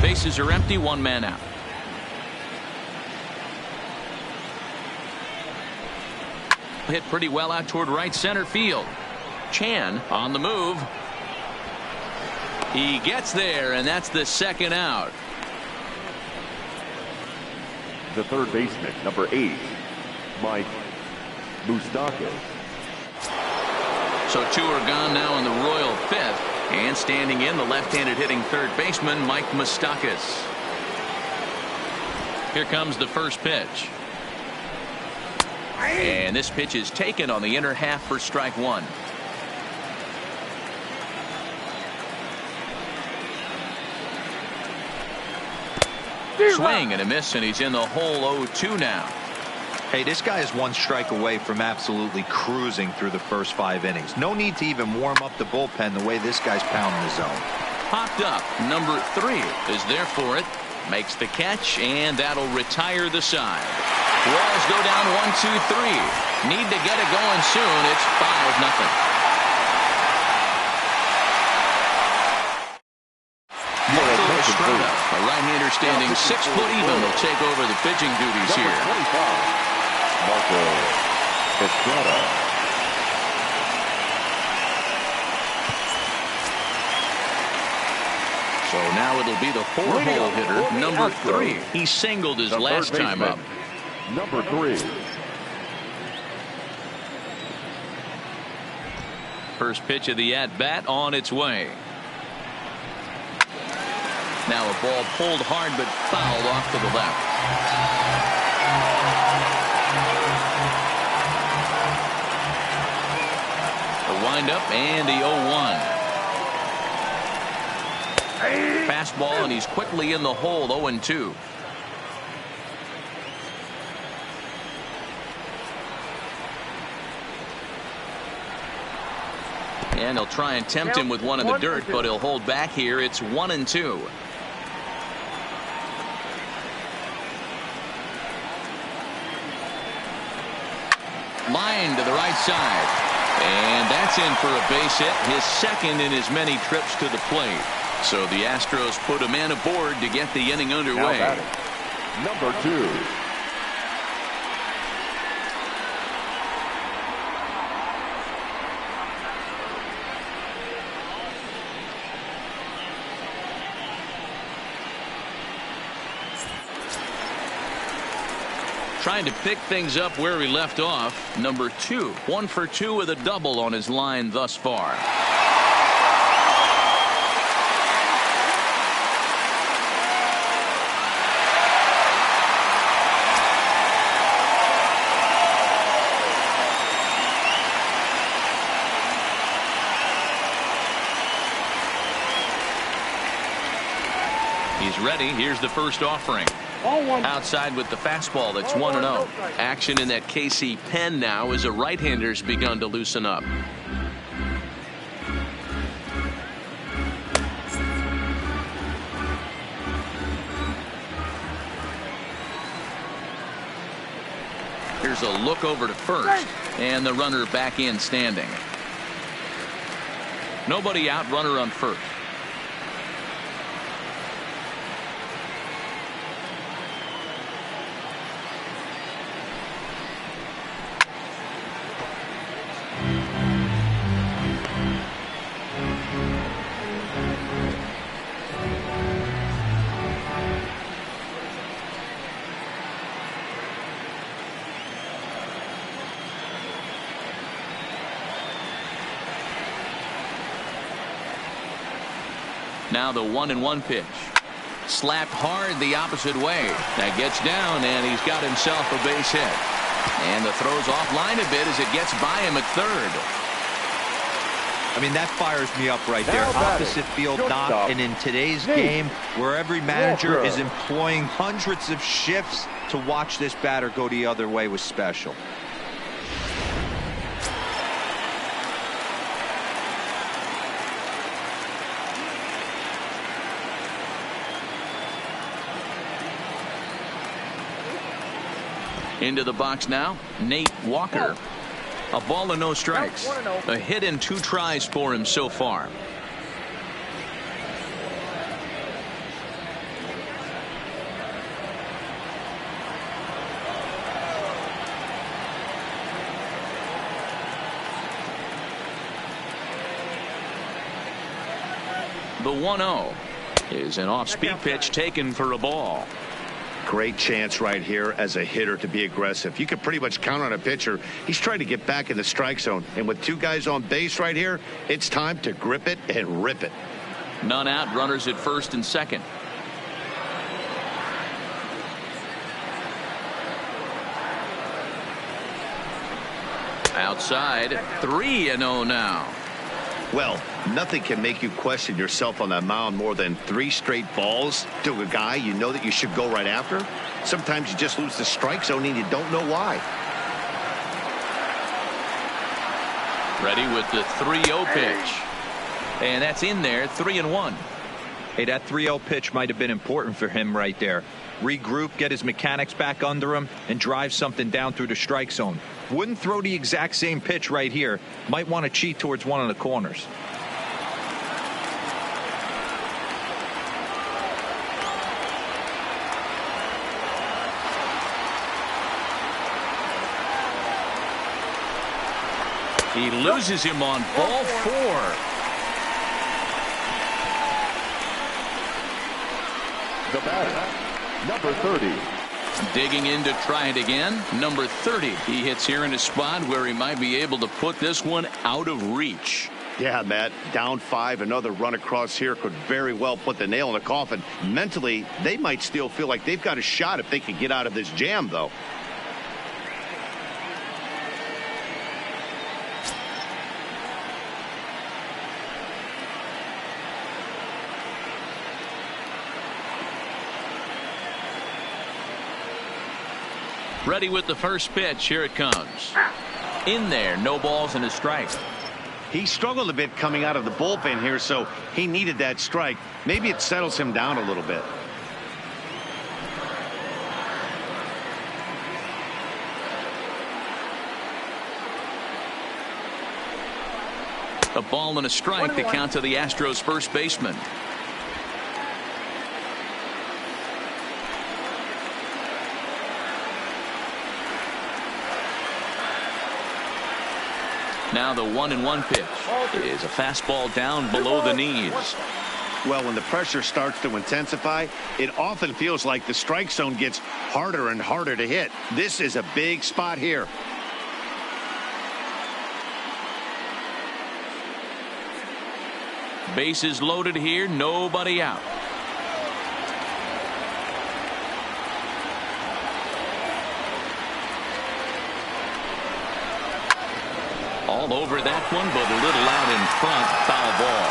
Bases are empty, 1 man out. Hit pretty well out toward right center field. Chan on the move. He gets there, and that's the 2nd out. The third baseman, number 8, Mike Moustakas. So 2 are gone now in the Royal 5th. And standing in, the left-handed hitting third baseman, Mike Moustakas. Here comes the first pitch. And this pitch is taken on the inner half for strike 1. Swing and a miss, and he's in the hole 0-2 now. Hey, this guy is 1 strike away from absolutely cruising through the first 5 innings. No need to even warm up the bullpen the way this guy's pounding the zone. Popped up. Number 3 is there for it. Makes the catch, and that'll retire the side. Walls go down 1-2-3. Need to get it going soon. It's 5-0. A right-hander standing 6 foot even will take over the pitching duties here. Marco Estrada. So now it'll be the 4-hole hitter, number 3. He singled his last time up. Number 3. First pitch of the at-bat on its way. Now a ball pulled hard but fouled off to the left. The windup and the 0-1. Fastball, and he's quickly in the hole. 0-2. And he'll try and tempt him with one in the dirt, but he'll hold back here. It's 1-2. Line to the right side. And that's in for a base hit, his 2nd in as many trips to the plate. So the Astros put a man aboard to get the inning underway. Number 2. Trying to pick things up where we left off. Number 2, 1 for 2 with a double on his line thus far. He's ready. Here's the first offering. Outside with the fastball. That's 1-0. Action in that KC pen now as a right-hander's begun to loosen up. Here's a look over to first, and the runner back in standing. Nobody out, runner on first. Now the 1-1 pitch. Slapped hard the opposite way. That gets down, and he's got himself a base hit. And the throw's offline a bit as it gets by him at third. I mean, that fires me up right there. Opposite field knock. And in today's game, where every manager is employing hundreds of shifts to watch this batter go the other way was special. Into the box now, Nate Walker. A ball and no strikes. A hit and 2 tries for him so far. The 1-0 is an off-speed pitch taken for a ball. Great chance right here as a hitter to be aggressive. You can pretty much count on a pitcher. He's trying to get back in the strike zone. And with 2 guys on base right here, it's time to grip it and rip it. None out, runners at first and second. Outside, 3-0 now. Well, nothing can make you question yourself on that mound more than 3 straight balls to a guy you know that you should go right after. Sometimes you just lose the strike zone and you don't know why. Ready with the 3-0 pitch. And that's in there, 3-1. Hey, that 3-0 pitch might have been important for him right there. Regroup, get his mechanics back under him, and drive something down through the strike zone. Wouldn't throw the exact same pitch right here. Might want to cheat towards one of the corners. He loses him on ball 4. The batter, number 30. Digging in to try it again. Number 30. He hits here in a spot where he might be able to put this one out of reach. Yeah, Matt, down 5. Another run across here could very well put the nail in the coffin. Mentally, they might still feel like they've got a shot if they can get out of this jam, though. Ready with the first pitch. Here it comes. In there, no balls and a strike. He struggled a bit coming out of the bullpen here, so he needed that strike. Maybe it settles him down a little bit. A ball and a strike, the count to the Astros first baseman. Now the 1-1 pitch is a fastball down below the knees. Well, when the pressure starts to intensify, it often feels like the strike zone gets harder and harder to hit. This is a big spot here. Bases loaded here, nobody out. All over that one, but a little out in front. Foul ball.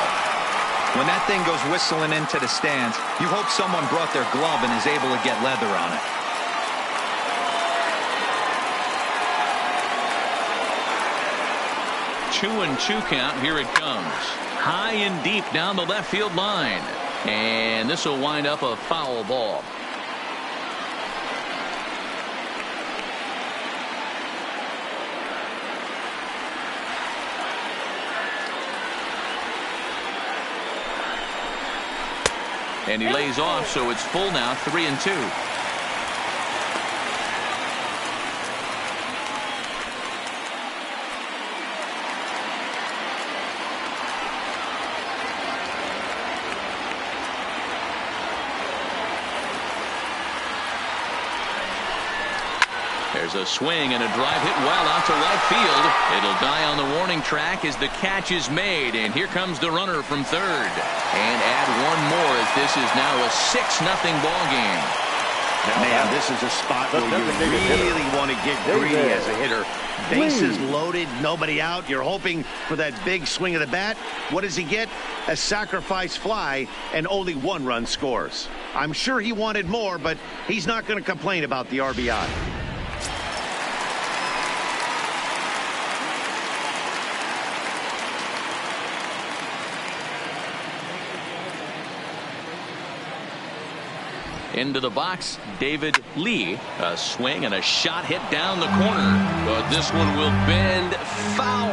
When that thing goes whistling into the stands, you hope someone brought their glove and is able to get leather on it. 2-2 count. Here it comes. High and deep down the left field line. And this will wind up a foul ball. And he lays off, so it's full now, 3-2. There's a swing and a drive hit well out to right field. It'll die on the warning track as the catch is made. And here comes the runner from third. And add one more as this is now a 6-0 ball game. Man, this is a spot where you really want to get greedy as a hitter. Bases loaded, nobody out. You're hoping for that big swing of the bat. What does he get? A sacrifice fly, and only one run scores. I'm sure he wanted more, but he's not going to complain about the RBI. Into the box, David Lee. A swing and a shot hit down the corner. But this one will bend foul.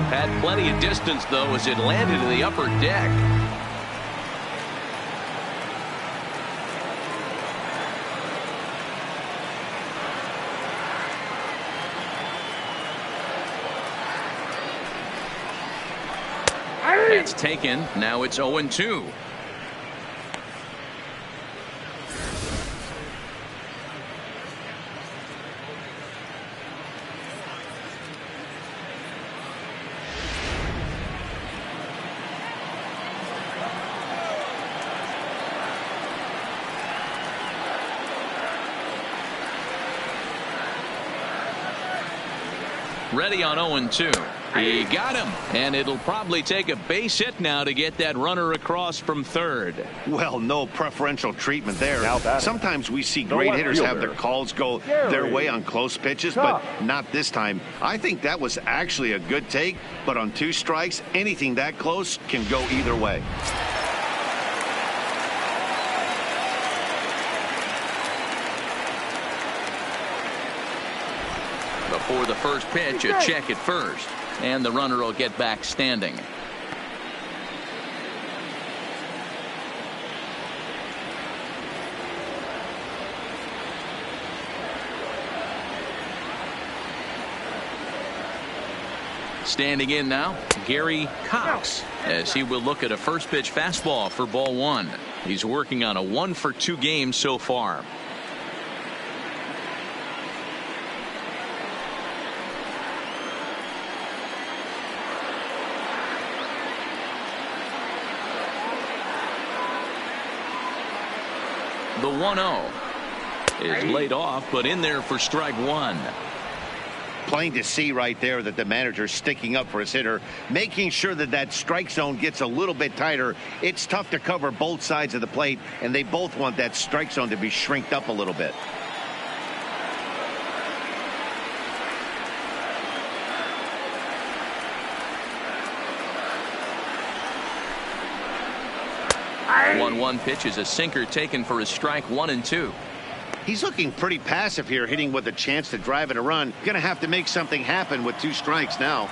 Had plenty of distance, though, as it landed in the upper deck. It's taken. Now it's 0-2. Ready on 0-2. He got him, and it'll probably take a base hit now to get that runner across from third. Well, no preferential treatment there. Sometimes we see great hitters have their calls go their way on close pitches, but not this time. I think that was actually a good take, but on 2 strikes, anything that close can go either way. Before the first pitch, a check at first, and the runner will get back standing. Standing in now, Gary Cox, as he will look at a first pitch fastball for ball 1. He's working on a 1-for-2 game so far. The 1-0 is laid off, but in there for strike 1. Plain to see right there that the manager's sticking up for his hitter, making sure that that strike zone gets a little bit tighter. It's tough to cover both sides of the plate, and they both want that strike zone to be shrinked up a little bit. One pitch is a sinker taken for his strike 1 and 2. He's looking pretty passive here, hitting with a chance to drive in a run. Going to have to make something happen with 2 strikes now.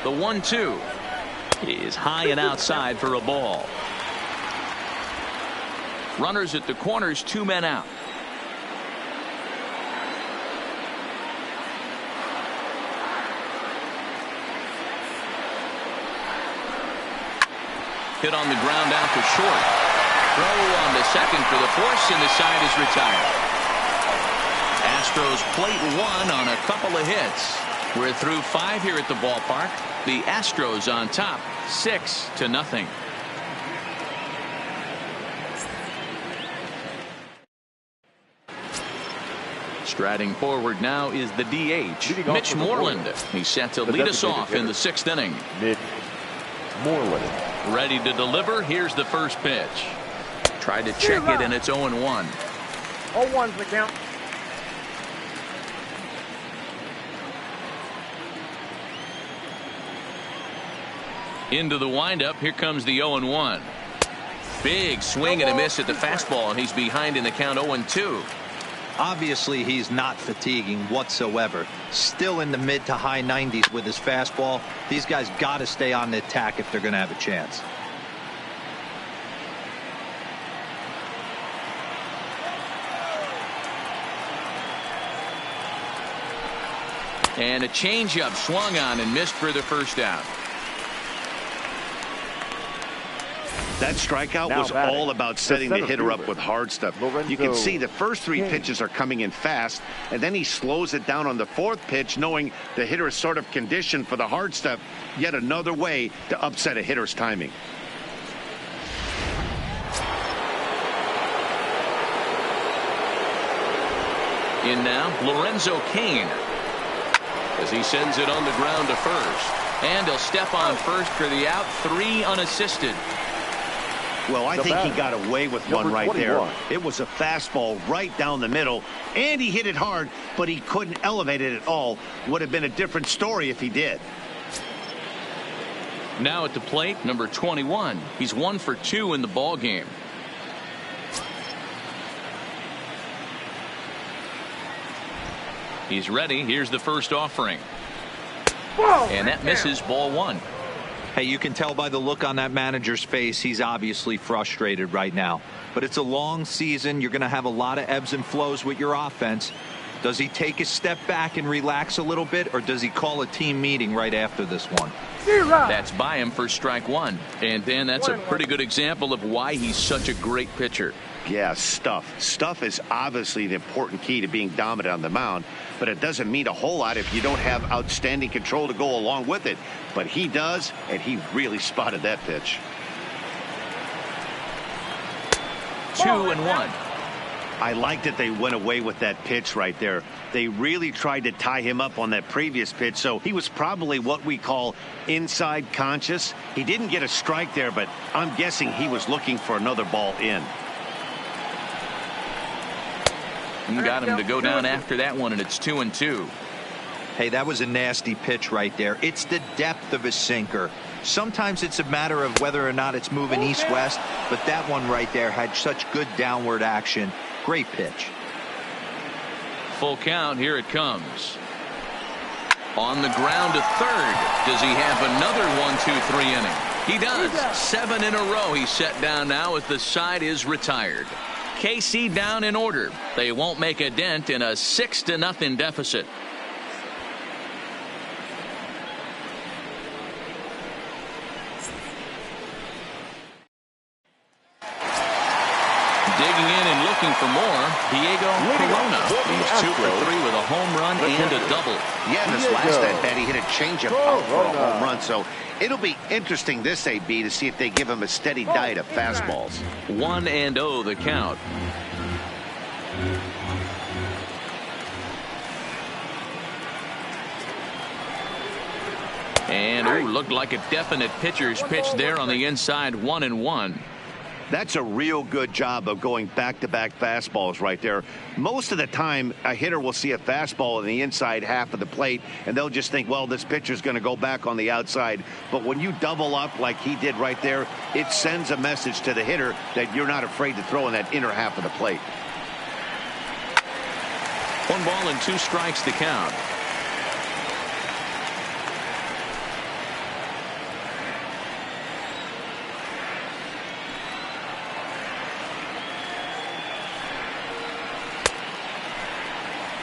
The 1-2 is high and outside for a ball. Runners at the corners, 2 men out. Hit on the ground out to short. Throw on to second for the force, and the side is retired. Astros plate 1 on a couple of hits. We're through 5 here at the ballpark. The Astros on top, 6-0. Striding forward now is the DH, Mitch Moreland. He's set to lead us off in the 6th inning. Mitch Moreland. Ready to deliver. Here's the first pitch. Tried to check it, and it's 0-1. 0-1's the count. Into the windup. Here comes the 0-1. Big swing and a miss at the fastball, and he's behind in the count 0-2. Obviously, he's not fatiguing whatsoever. Still in the mid to high 90s with his fastball. These guys got to stay on the attack if they're going to have a chance. And a changeup swung on and missed for the first out. That strikeout was all about setting the hitter up with hard stuff. You can see the first 3 pitches are coming in fast, and then he slows it down on the 4th pitch, knowing the hitter is sort of conditioned for the hard stuff. Yet another way to upset a hitter's timing. In now, Lorenzo Cain, as he sends it on the ground to first. And he'll step on first for the out, 3 unassisted. Well, I think he got away with one right there. It was a fastball right down the middle, and he hit it hard, but he couldn't elevate it at all. Would have been a different story if he did. Now at the plate, number 21. He's 1 for 2 in the ball game. He's ready. Here's the first offering. And that misses, ball 1. Hey, you can tell by the look on that manager's face, he's obviously frustrated right now. But it's a long season. You're going to have a lot of ebbs and flows with your offense. Does he take a step back and relax a little bit, or does he call a team meeting right after this one? That's by him for strike 1. And Dan, that's a pretty good example of why he's such a great pitcher. Yeah, stuff. Stuff is obviously the important key to being dominant on the mound, but it doesn't mean a whole lot if you don't have outstanding control to go along with it. But he does, and he really spotted that pitch. 2-1. I like that they went away with that pitch right there. They really tried to tie him up on that previous pitch, so he was probably what we call inside conscious. He didn't get a strike there, but I'm guessing he was looking for another ball in. And got him to go down after that one, and it's 2-2. Hey, that was a nasty pitch right there. It's the depth of a sinker. Sometimes it's a matter of whether or not it's moving east-west, but that one right there had such good downward action. Great pitch. Full count. Here it comes. On the ground to third. Does he have another 1-2-3 inning? He does. 7 in a row he's set down now as the side is retired. KC down in order. They won't make a dent in a 6-0 deficit. Digging in and looking for more, Diego Corona. He's 2 for 3 with a home run and a double. Yeah, in this last at bat, he hit a changeup out for a home run. So it'll be interesting this AB to see if they give him a steady diet of fastballs. 1-0 the count. And looked like a definite pitcher's pitch there on the inside. 1-1. That's a real good job of going back-to-back fastballs right there. Most of the time, a hitter will see a fastball in the inside half of the plate, and they'll just think, well, this pitcher's going to go back on the outside. But when you double up like he did right there, it sends a message to the hitter that you're not afraid to throw in that inner half of the plate. 1 ball and 2 strikes to count.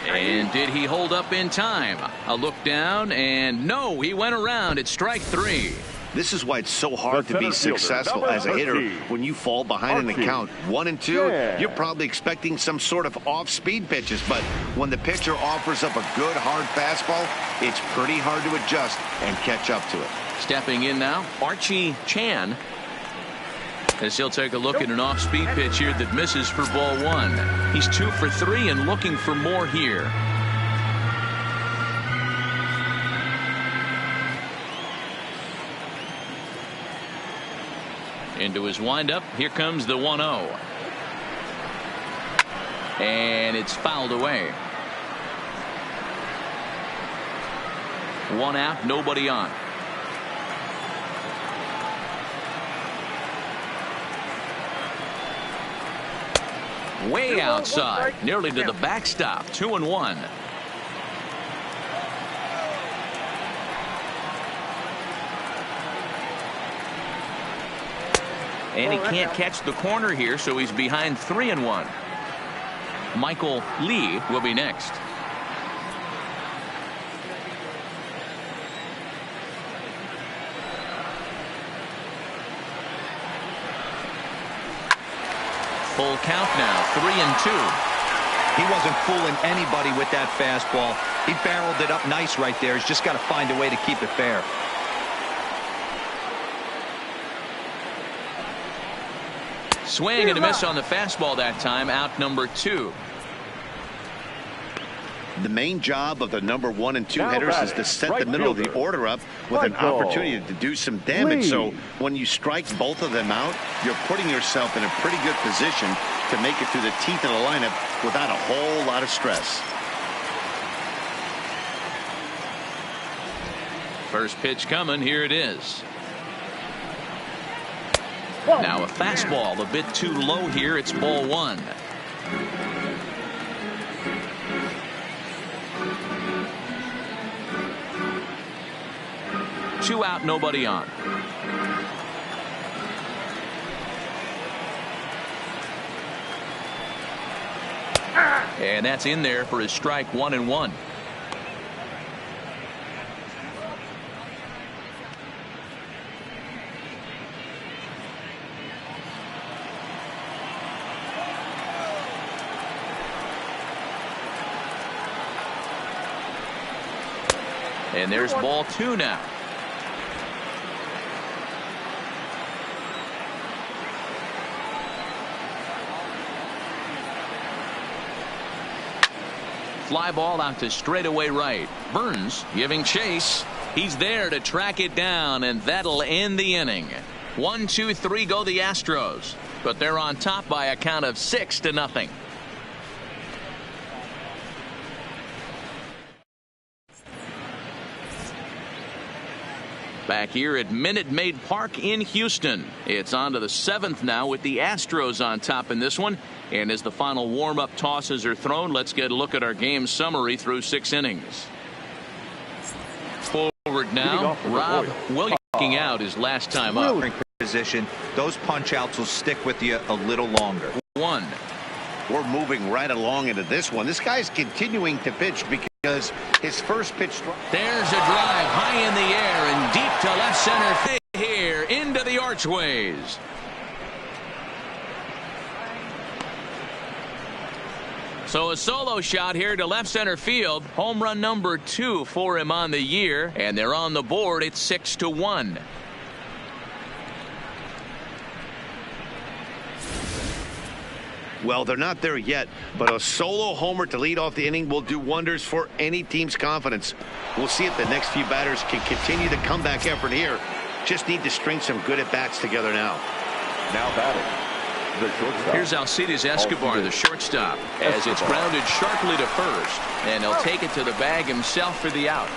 And did he hold up in time? A look down, and no, he went around. It's strike 3. This is why it's so hard to be successful as a hitter when you fall behind in the count 1-2. You're probably expecting some sort of off-speed pitches, but when the pitcher offers up a good hard fastball, it's pretty hard to adjust and catch up to it. Stepping in now, Archie Chan, as he'll take a look at an off-speed pitch here that misses for ball 1. He's 2 for 3 and looking for more here. Into his windup. Here comes the 1-0. And it's fouled away. 1 out, nobody on. Way outside, nearly to the backstop. 2-1. And he can't catch the corner here, so he's behind 3-1. Michael Lee will be next. Full count now, 3-2. He wasn't fooling anybody with that fastball. He barreled it up nice right there. He's just got to find a way to keep it fair. Swing and a miss on the fastball that time. Out number 2. The main job of the number 1 and 2 hitters is to set the middle of the order up with an opportunity to do some damage. So when you strike both of them out, you're putting yourself in a pretty good position to make it through the teeth of the lineup without a whole lot of stress. First pitch coming. Here it is. Now a fastball a bit too low here. It's ball 1. Two out, nobody on. And that's in there for his strike. 1-1. And there's ball 2 now. Fly ball out to straightaway right. Burns giving chase. He's there to track it down, and that'll end the inning. 1, 2, 3 go the Astros, but they're on top by a count of 6-0. Back here at Minute Maid Park in Houston. It's on to the 7th now with the Astros on top in this one. And as the final warm-up tosses are thrown, let's get a look at our game summary through 6 innings. Forward now, Rob Williams out his last time up. Position. Those punch-outs will stick with you a little longer. 1. We're moving right along into this one. This guy's continuing to pitch because his first pitch. There's a drive high in the air and deep to left center here into the archways. So a solo shot here to left center field. Home run number 2 for him on the year, and they're on the board. It's 6-1. Well, they're not there yet, but a solo homer to lead off the inning will do wonders for any team's confidence. We'll see if the next few batters can continue the comeback effort here. Just need to string some good at-bats together now. Now batting, the shortstop. Here's Alcides Escobar, the shortstop, as it's grounded sharply to first, and he'll take it to the bag himself for the out.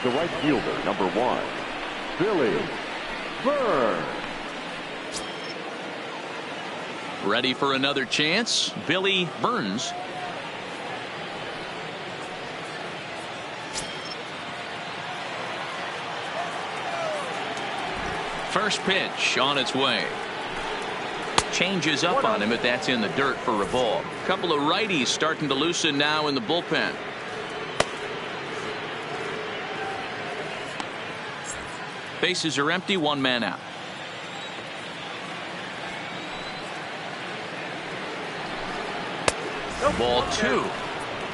The right fielder, number 1, Billy Burns. Ready for another chance, Billy Burns. First pitch on its way. Changes up on him, but that's in the dirt for a ball. Couple of righties starting to loosen now in the bullpen. Bases are empty, 1 man out. Ball 2.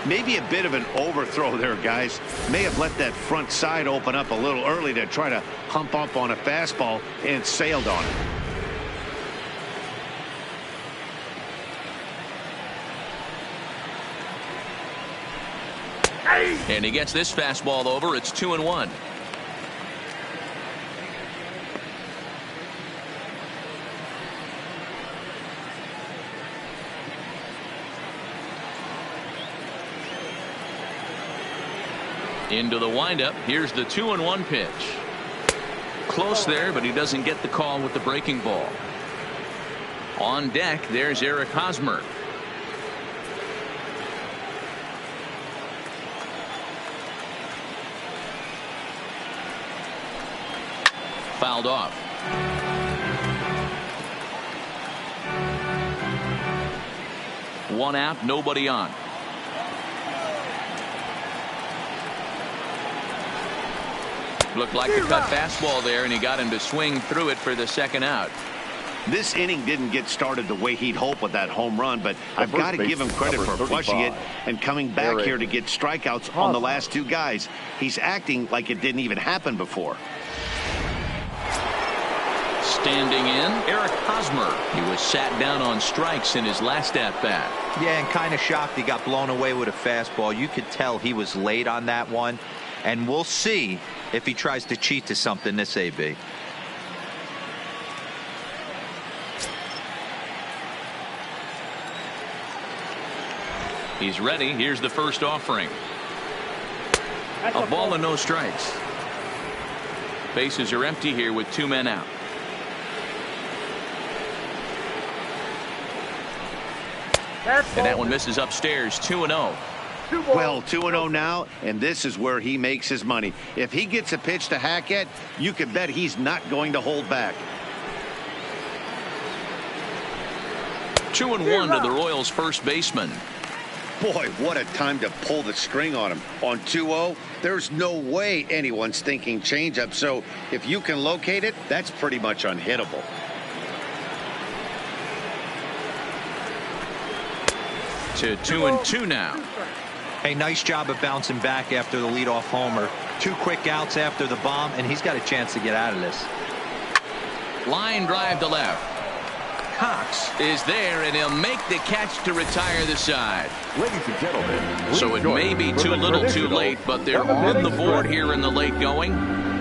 Maybe a bit of an overthrow there, guys. May have let that front side open up a little early to try to hump up on a fastball, and sailed on it. And he gets this fastball over. It's 2-1. Into the windup. Here's the 2-1 pitch. Close there, but he doesn't get the call with the breaking ball. On deck, there's Eric Hosmer. Fouled off. One out, nobody on. Looked like a cut fastball there, and he got him to swing through it for the second out. This inning didn't get started the way he'd hoped with that home run, but I've got to give him credit for flushing it and coming back here to get strikeouts on the last two guys. He's acting like it didn't even happen before. Standing in, Eric Hosmer. He was sat down on strikes in his last at-bat. Yeah, and kind of shocked he got blown away with a fastball. You could tell he was late on that one, and we'll see if he tries to cheat to something this AB. He's ready. Here's the first offering. A ball and no strikes. Bases are empty here with 2 men out. And that one misses upstairs. 2-0. Well, 2-0 now, and this is where he makes his money. If he gets a pitch to hack at, you can bet he's not going to hold back. 2-1 to the Royals' first baseman. Boy, what a time to pull the string on him. On 2-0, there's no way anyone's thinking changeup. So if you can locate it, that's pretty much unhittable. To 2-2 now. Hey, nice job of bouncing back after the leadoff homer. 2 quick outs after the bomb, and he's got a chance to get out of this. Line drive to left. Cox is there, and he'll make the catch to retire the side. Ladies and gentlemen, so it may be too little too late, but they're on the board here in the late going.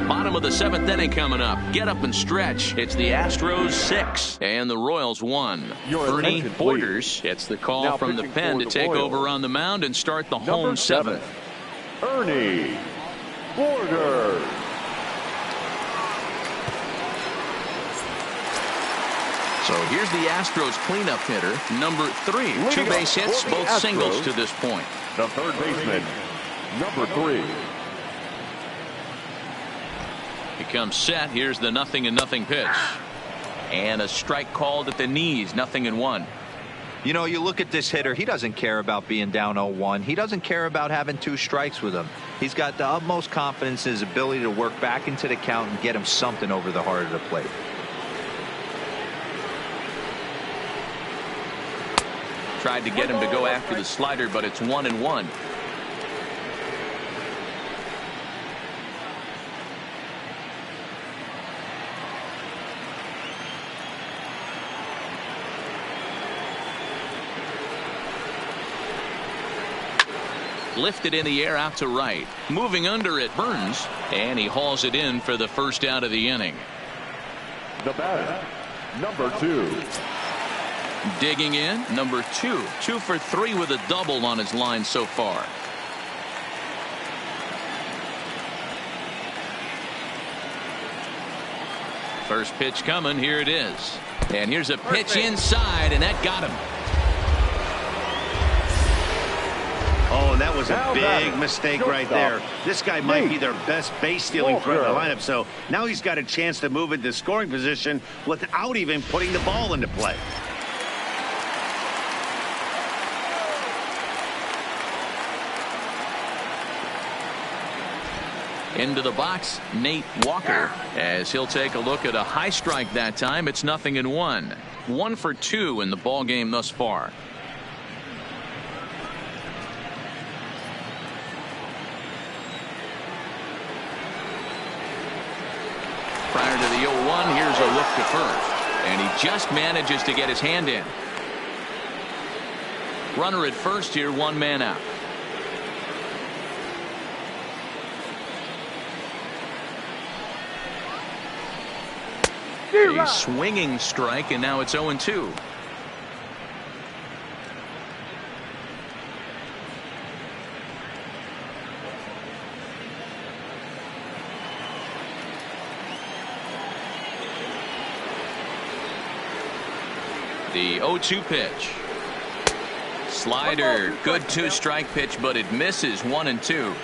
Bottom of the 7th inning coming up. Get up and stretch. It's the Astros 6 and the Royals 1. Ernie Borders gets the call now from the pen to take over on the mound and start the home 7th. Ernie Borders. So here's the Astros cleanup hitter, number 3. 2 base hits, both singles to this point. The third baseman, number 3. He comes set. Here's the 0-0 pitch. And a strike called at the knees. 0-1. You know, you look at this hitter, he doesn't care about being down 0-1. He doesn't care about having 2 strikes with him. He's got the utmost confidence in his ability to work back into the count and get him something over the heart of the plate. Tried to get him to go after the slider, but it's 1-1. Lifted in the air out to right. Moving under it, Burns, and he hauls it in for the first out of the inning. The batter, number 2. Digging in, number 2. 2 for 3 with a double on his line so far. First pitch coming. Here it is. And here's a pitch inside, and that got him. Oh, and that was a big mistake right there. This guy might be their best base stealing threat in the lineup. So now he's got a chance to move into scoring position without even putting the ball into play. Into the box, Nate Walker, as he'll take a look at a high strike that time. It's 0-1. 1 for 2 in the ball game thus far. Prior to the 0-1, here's a look to first, and he just manages to get his hand in. Runner at first here, 1 man out. A swinging strike, and now it's 0-2. The 0-2 pitch. Slider, good 2-strike pitch, but it misses. 1-2.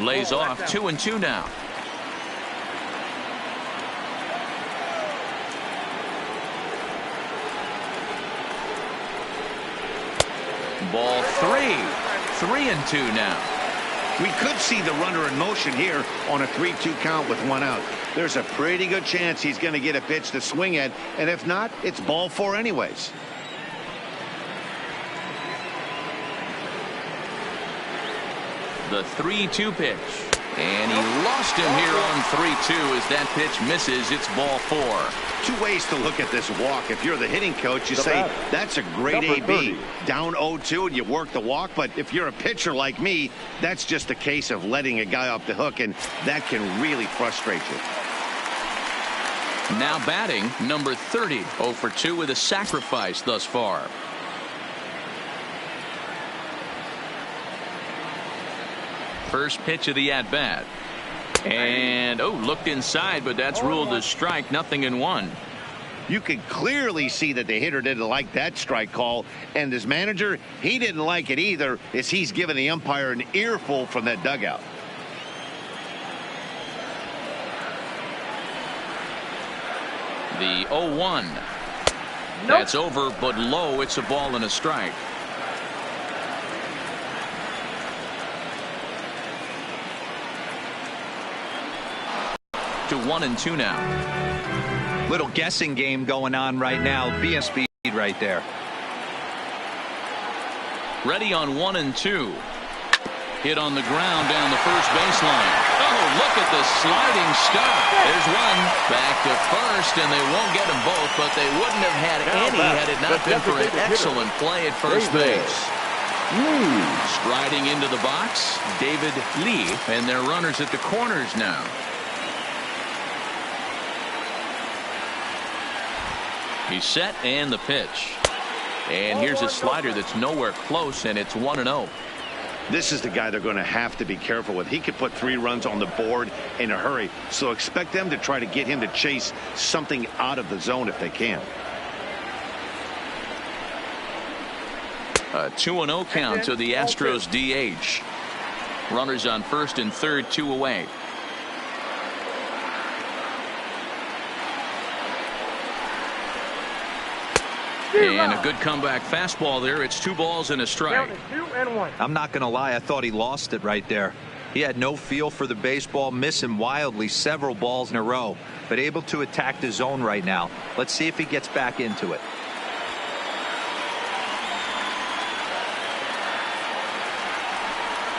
Lays off. 2-2 now. Ball 3. 3-2 now. We could see the runner in motion here on a 3-2 count with 1 out. There's a pretty good chance he's going to get a pitch to swing at, and if not, it's ball 4 anyways. The 3-2 pitch. And he lost him here on 3-2 as that pitch misses. It's ball 4. 2 ways to look at this walk. If you're the hitting coach, you say, that's a great AB. Down 0-2 and you work the walk. But if you're a pitcher like me, that's just a case of letting a guy off the hook, and that can really frustrate you. Now batting, number 30. 0 for 2 with a sacrifice thus far. First pitch of the at-bat. And, looked inside, but that's ruled a strike. 0-1. You can clearly see that the hitter didn't like that strike call, and his manager, he didn't like it either, as he's giving the umpire an earful from that dugout. The 0-1. That's over, but low. It's a ball and a strike. To 1-2 now. Little guessing game going on right now. Be a speed right there. Ready on 1-2. Hit on the ground down the first baseline. Oh, look at the sliding stop. There's one. Back to first, and they won't get them both, but they wouldn't have had any had it not been for an excellent play at first base. Striding into the box, David Lee, and their runners at the corners now. He's set, and the pitch. And here's a slider that's nowhere close, and it's 1-0. This is the guy they're going to have to be careful with. He could put 3 runs on the board in a hurry, so expect them to try to get him to chase something out of the zone if they can. A 2-0 count to the Astros DH. Runners on first and third, 2 away. And a good comeback fastball there. It's 2 balls and a strike. 2-1. I'm not going to lie. I thought he lost it right there. He had no feel for the baseball, missing wildly several balls in a row, but able to attack the zone right now. Let's see if he gets back into it.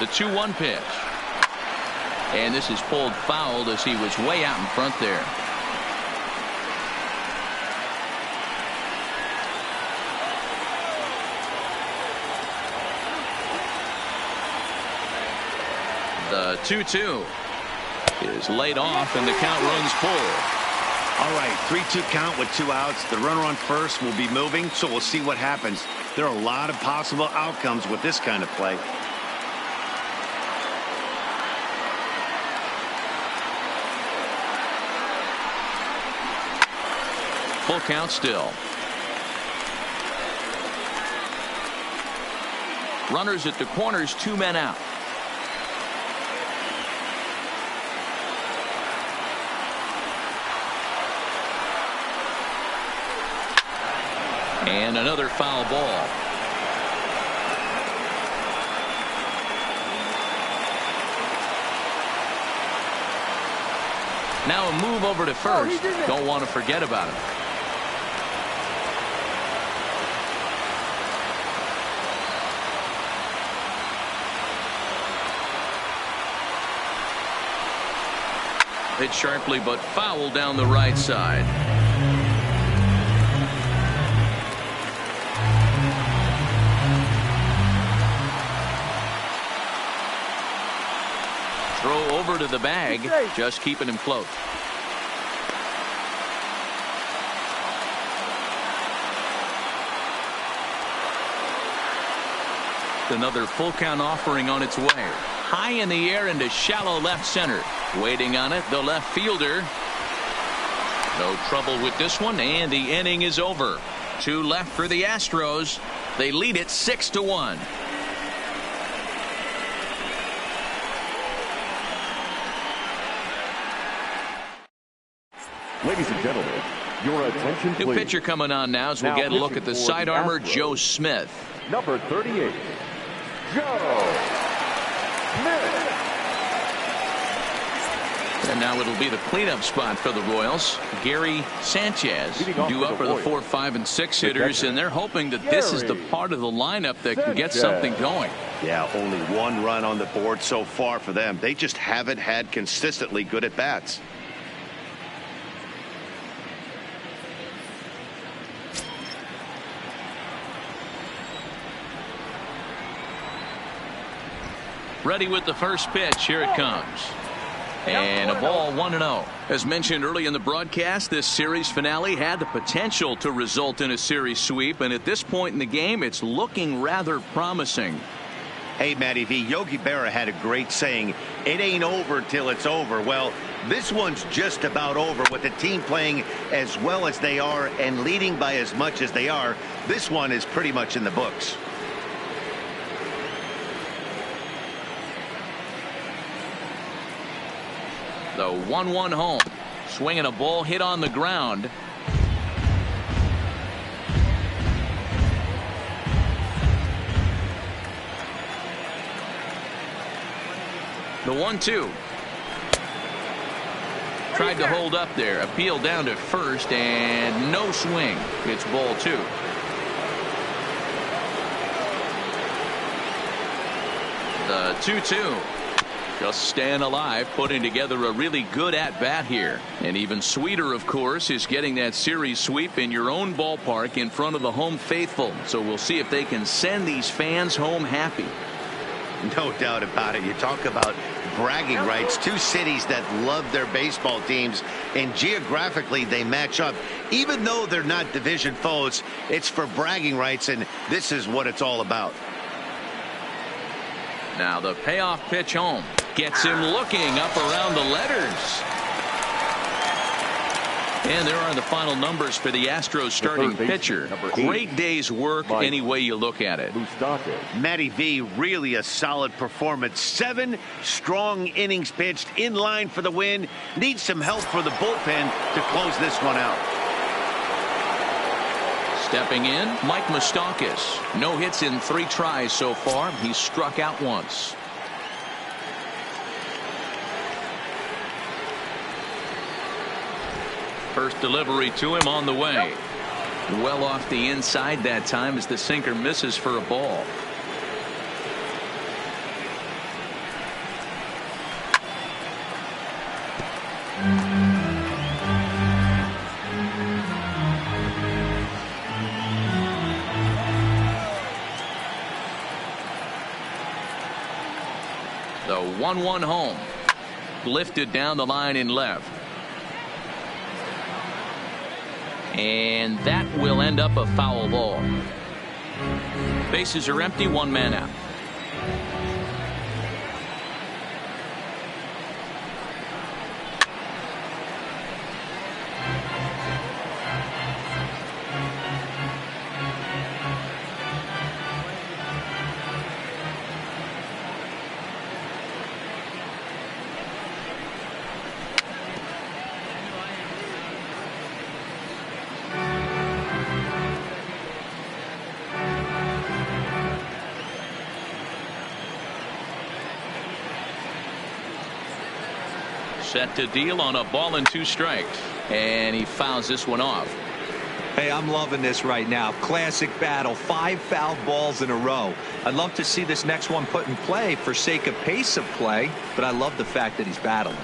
The 2-1 pitch. And this is pulled foul as he was way out in front there. The 2-2 is laid off, and the count runs full. All right, 3-2 count with 2 outs. The runner on first will be moving, so we'll see what happens. There are a lot of possible outcomes with this kind of play. Full count still. Runners at the corners, 2 men out. And another foul ball. Now a move over to first. Don't want to forget about it. Hit sharply, but foul down the right side. Throw over to the bag, just keeping him close. Another full count offering on its way. High in the air into shallow left center. Waiting on it, the left fielder. No trouble with this one, and the inning is over. 2 left for the Astros. They lead it 6-1. Ladies and gentlemen, your attention please. New pitcher coming on now as we'll get a look at the sidearmer, Joe Smith. Number 38, Joe And now it'll be the cleanup spot for the Royals. Gary Sanchez due up for the 4, 5, and 6 hitters, and they're hoping that this is the part of the lineup that can get something going. Yeah, only 1 run on the board so far for them. They just haven't had consistently good at bats. Ready with the first pitch. Here it comes. And a ball, 1-0. As mentioned early in the broadcast, this series finale had the potential to result in a series sweep, and at this point in the game, it's looking rather promising. Hey, Matty V, Yogi Berra had a great saying, it ain't over till it's over. Well, this one's just about over with the team playing as well as they are and leading by as much as they are. This one is pretty much in the books. The 1-1 home. Swinging a ball hit on the ground. The 1-2. Tried to hold up there. Appeal down to first and no swing. It's ball 2. The 2-2. Just staying alive, putting together a really good at-bat here. And even sweeter, of course, is getting that series sweep in your own ballpark in front of the home faithful. So we'll see if they can send these fans home happy. No doubt about it. You talk about bragging rights. 2 cities that love their baseball teams, and geographically they match up. Even though they're not division foes, it's for bragging rights, and this is what it's all about. Now the payoff pitch home. Gets him looking up around the letters. And there are the final numbers for the Astros starting pitcher. Great day's work any way you look at it. Matty V, really a solid performance. 7 strong innings pitched, in line for the win. Needs some help for the bullpen to close this one out. Stepping in, Mike Moustakas. No hits in 3 tries so far. He's struck out once. First delivery to him on the way. Well off the inside that time as the sinker misses for a ball. The 1-1 home. Lifted down the line in left. And that will end up a foul ball. Bases are empty, 1 man out. Set to deal on a ball and 2 strikes. And he fouls this one off. Hey, I'm loving this right now. Classic battle. 5 foul balls in a row. I'd love to see this next one put in play for sake of pace of play, but I love the fact that he's battling.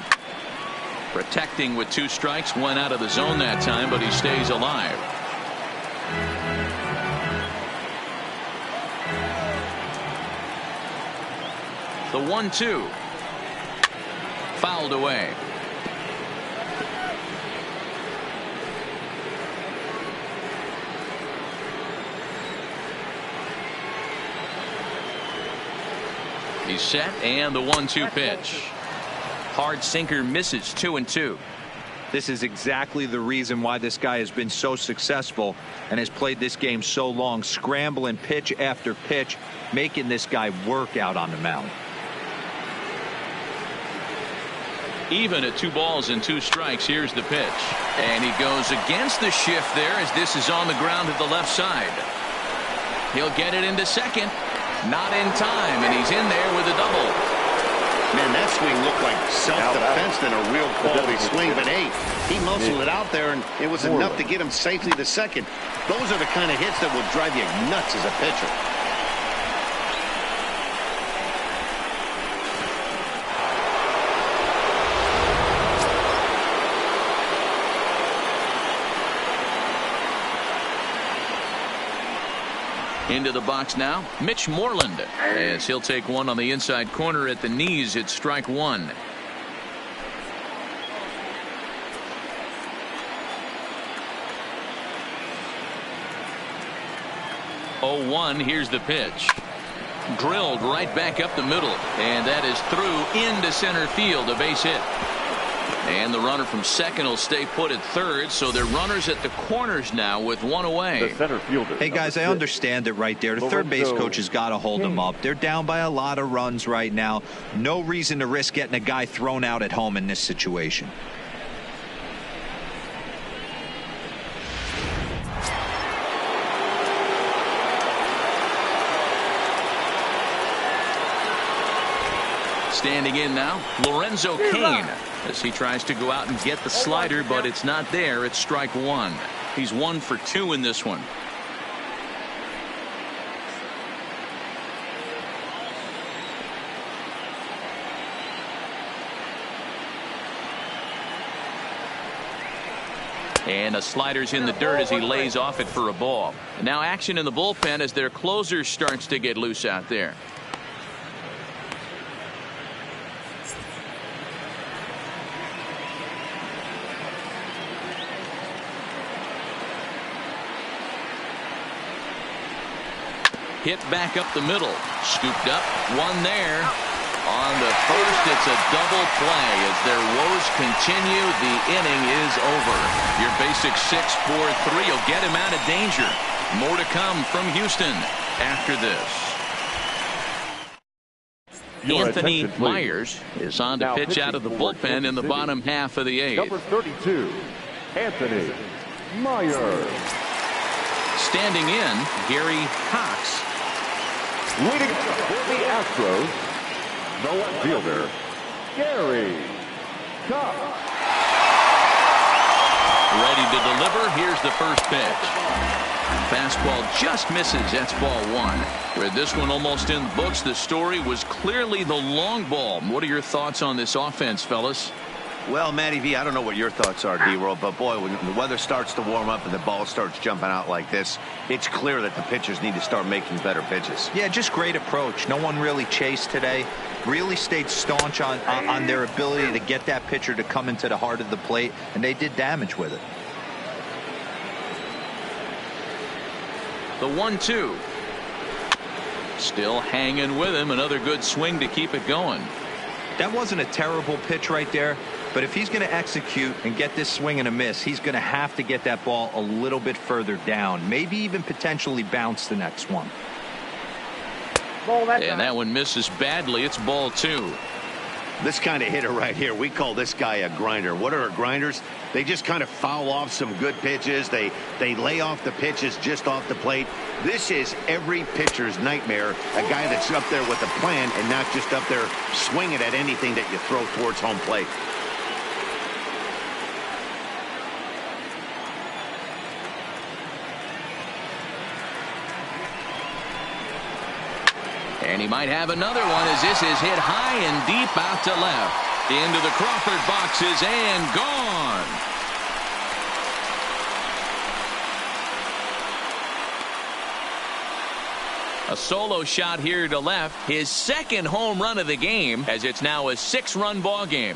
Protecting with 2 strikes. Went out of the zone that time, but he stays alive. The 1-2. Fouled away. He's set, and the 1-2 pitch. Hard sinker misses, 2-2. This is exactly the reason why this guy has been so successful and has played this game so long, scrambling pitch after pitch, making this guy work out on the mound. Even at 2 balls and 2 strikes. Here's the pitch, and he goes against the shift there as this is on the ground to the left side. He'll get it into second. Not in time, and he's in there with a double. Man, that swing looked like self-defense than a real quality swing. But, hey, he muscled it out there, and it was enough to get him safely to second. Those are the kind of hits that will drive you nuts as a pitcher. Into the box now, Mitch Moreland, as he'll take one on the inside corner at the knees. It's strike one. Oh, 1. Here's the pitch. Drilled right back up the middle, and that is through into center field, a base hit. And the runner from second will stay put at third, so they're runners at the corners now with one away. The center fielder. Hey, guys, I understand it right there. The third base coach has got to hold them up. They're down by a lot of runs right now. No reason to risk getting a guy thrown out at home in this situation. Standing in now, Lorenzo Cain, as he tries to go out and get the slider, but it's not there. It's strike one. He's 1 for 2 in this one. And a slider's in the dirt as he lays off it for a ball. Now action in the bullpen as their closer starts to get loose out there. Hit back up the middle. Scooped up. One there. On the first, it's a double play. As their woes continue, the inning is over. Your basic 6-4-3 will get him out of danger. More to come from Houston after this. Anthony Myers is on to pitch out of the bullpen in the bottom half of the 8th. Number 32, Anthony Myers. Standing in, Gary Cox. Leading for the Astros, the left fielder, Gary Cox. Ready to deliver. Here's the first pitch. Fastball just misses. That's ball 1. With this one almost in the books, the story was clearly the long ball. What are your thoughts on this offense, fellas? Well, Matty V, I don't know what your thoughts are, D-Roll, but boy, when the weather starts to warm up and the ball starts jumping out like this, it's clear that the pitchers need to start making better pitches. Yeah, just great approach. No one really chased today. Really stayed staunch on their ability to get that pitcher to come into the heart of the plate, and they did damage with it. The 1-2. Still hanging with him. Another good swing to keep it going. That wasn't a terrible pitch right there, but if he's going to execute and get this swing and a miss, he's going to have to get that ball a little bit further down, maybe even potentially bounce the next one. And that one misses badly. It's ball 2. This kind of hitter right here, we call this guy a grinder. What are grinders? They just kind of foul off some good pitches. They lay off the pitches just off the plate. This is every pitcher's nightmare, a guy that's up there with a plan and not just up there swinging at anything that you throw towards home plate. And he might have another one as this is hit high and deep out to left. Into the Crawford boxes and gone. A solo shot here to left. His second home run of the game, as it's now a 6-run ball game.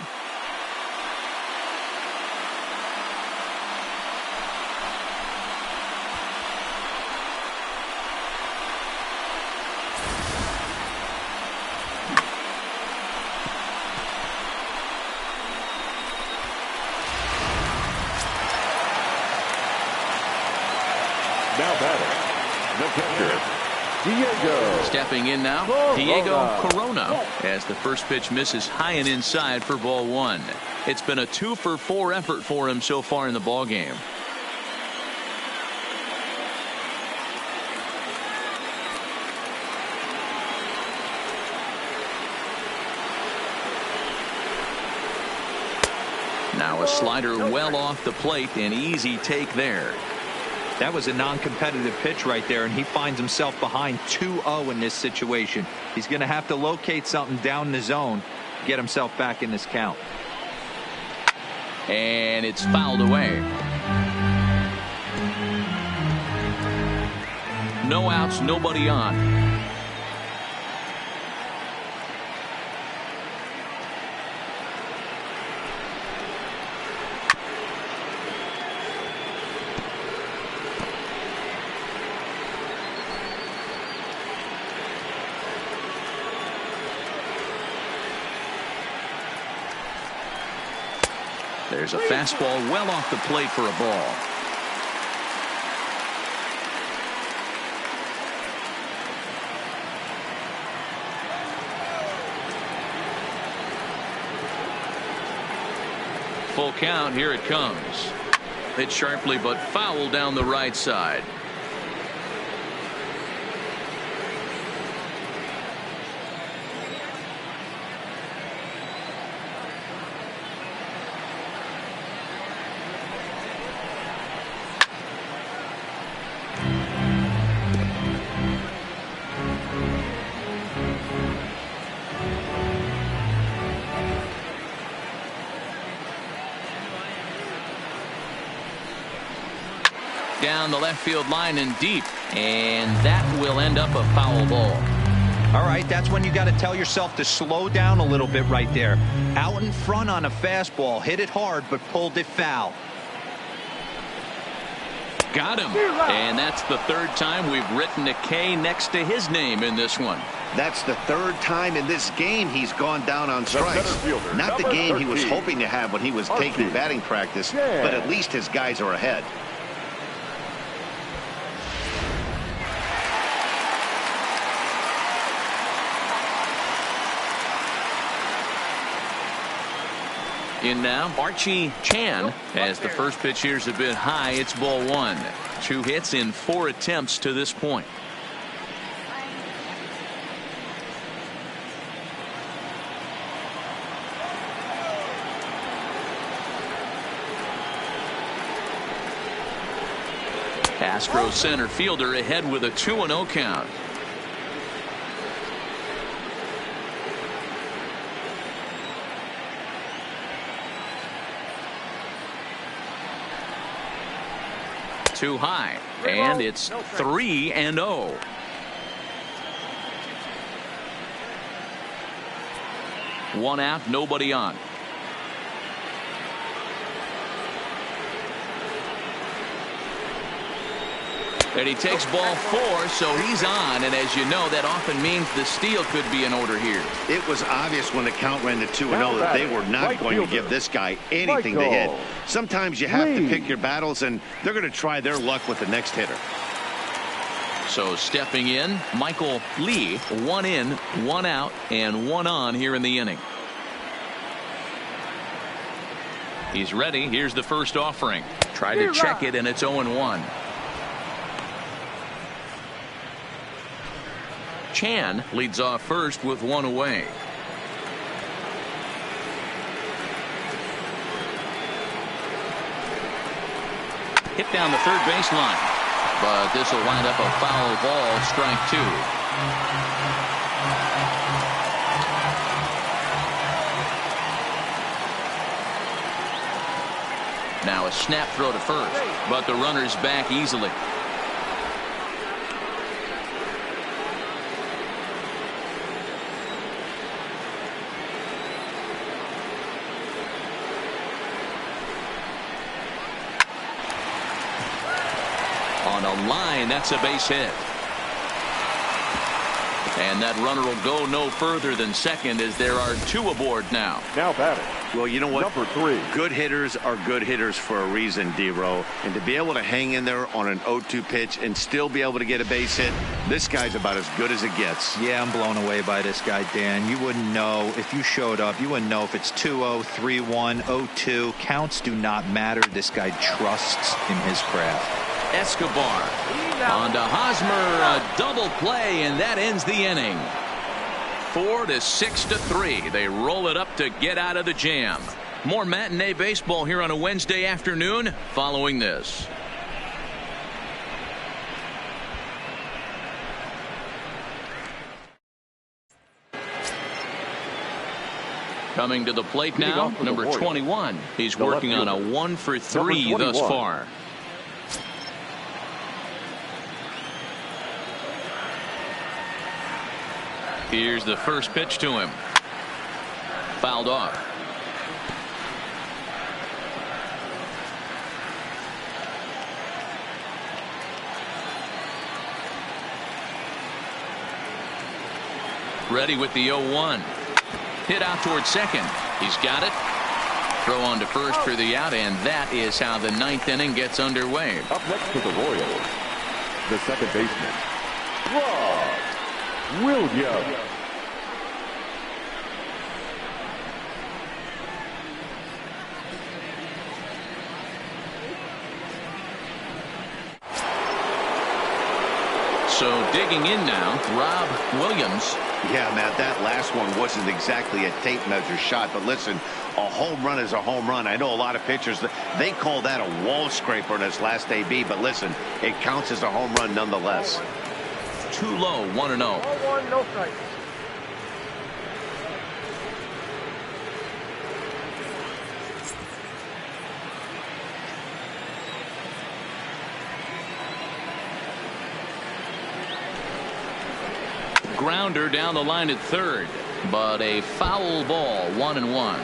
Now batting, the pitcher, Diego. Stepping in now, Diego Corona, as the first pitch misses high and inside for ball 1. It's been a 2-for-4 effort for him so far in the ball game. Now a slider well off the plate, an easy take there. That was a non-competitive pitch right there, and he finds himself behind 2-0 in this situation. He's going to have to locate something down the zone, get himself back in this count. And it's fouled away. No outs, nobody on. There's a fastball well off the plate for a ball. Full count. Here it comes. Hit sharply but foul down the right side. Down the left field line and deep, and that will end up a foul ball. All right, that's when you got to tell yourself to slow down a little bit right there. Out in front on a fastball, hit it hard but pulled it foul. Got him, and that's the third time we've written a K next to his name in this one. That's the third time in this game he's gone down on strikes. Not the game he was hoping to have when he was taking batting practice, but at least his guys are ahead. In now, Archie Chan, as the first pitch here's a bit high. It's ball one. 2 hits in 4 attempts to this point. Astros center fielder ahead with a 2-0 count. Too high, and it's 3-0. One out, nobody on. And he takes ball 4, so he's on, and as you know, that often means the steal could be in order here. It was obvious when the count ran to 2-0 that they were not going to give this guy anything to hit. Sometimes you have to pick your battles, and they're going to try their luck with the next hitter. So stepping in, Michael Lee, 1 in, 1 out, and 1 on here in the inning. He's ready. Here's the first offering. Tried to check it, and it's 0-1. Chan leads off first with 1 away. Hit down the third baseline, but this will wind up a foul ball, strike 2. Now a snap throw to first, but the runner's back easily. On a line, that's a base hit. And that runner will go no further than second as there are 2 aboard now. Now batting. Well, you know what? Number 3. Good hitters are good hitters for a reason, D-Row. And to be able to hang in there on an 0-2 pitch and still be able to get a base hit, this guy's about as good as it gets. Yeah, I'm blown away by this guy, Dan. You wouldn't know if you showed up. You wouldn't know if it's 2-0, 3-1, 0-2. Counts do not matter. This guy trusts in his craft. Escobar on to Hosmer, a double play, and that ends the inning. 4 to 6 to 3. They roll it up to get out of the jam. More matinee baseball here on a Wednesday afternoon following this. Coming to the plate now, number 21. He's working on a 1-for-3 thus far. Here's the first pitch to him. Fouled off. Ready with the 0-1. Hit out towards second. He's got it. Throw on to first for the out, and that is how the 9th inning gets underway. Up next for the Royals, the second baseman, Rob Williams. So digging in now, Rob Williams. Yeah, Matt, that last one wasn't exactly a tape measure shot, but listen, a home run is a home run. I know a lot of pitchers, they call that a wall scraper in his last AB, but listen, it counts as a home run nonetheless. Too low, 1-0. 0-1, no strikes. Grounder down the line at third, but a foul ball, 1-1.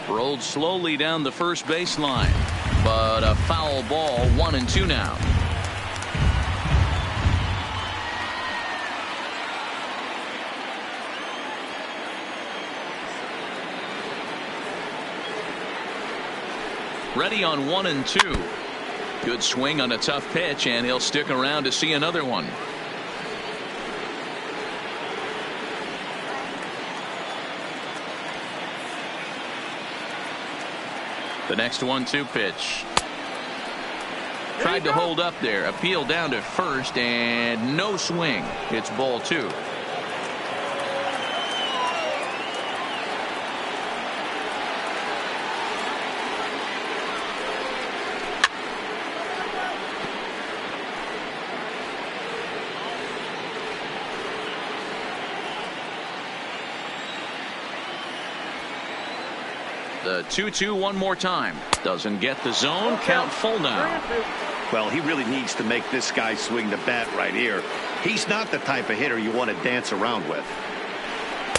Rolled slowly down the first baseline, but a foul ball, 1-2 now. Ready on 1-2. Good swing on a tough pitch, and he'll stick around to see another one. The next 1-2 pitch. Tried to hold up there. Appeal down to first, and no swing. It's ball 2. The 2-2 one more time. Doesn't get the zone. Count full now. Well, he really needs to make this guy swing the bat right here. He's not the type of hitter you want to dance around with.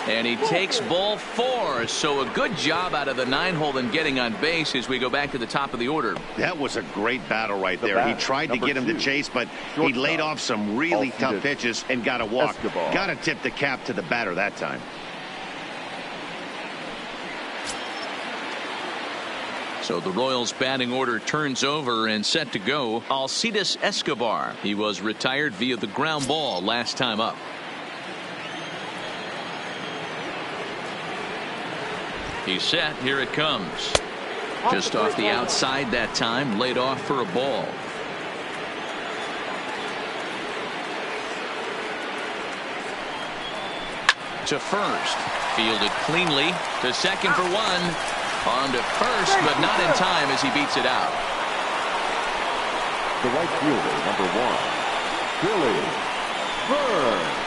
And he takes ball 4. So a good job out of the 9-hole in getting on base as we go back to the top of the order. That was a great battle right there. He tried to get him to chase, but he laid off some really tough pitches and got a walk. Got to tip the cap to the batter that time. So the Royals batting order turns over and set to go. Alcides Escobar. He was retired via the ground ball last time up. He's set. Here it comes. Just off the outside that time. Laid off for a ball. To first. Fielded cleanly. To second for 1. On to first, but not in time as he beats it out. The right fielder, number 1, Billy Burns.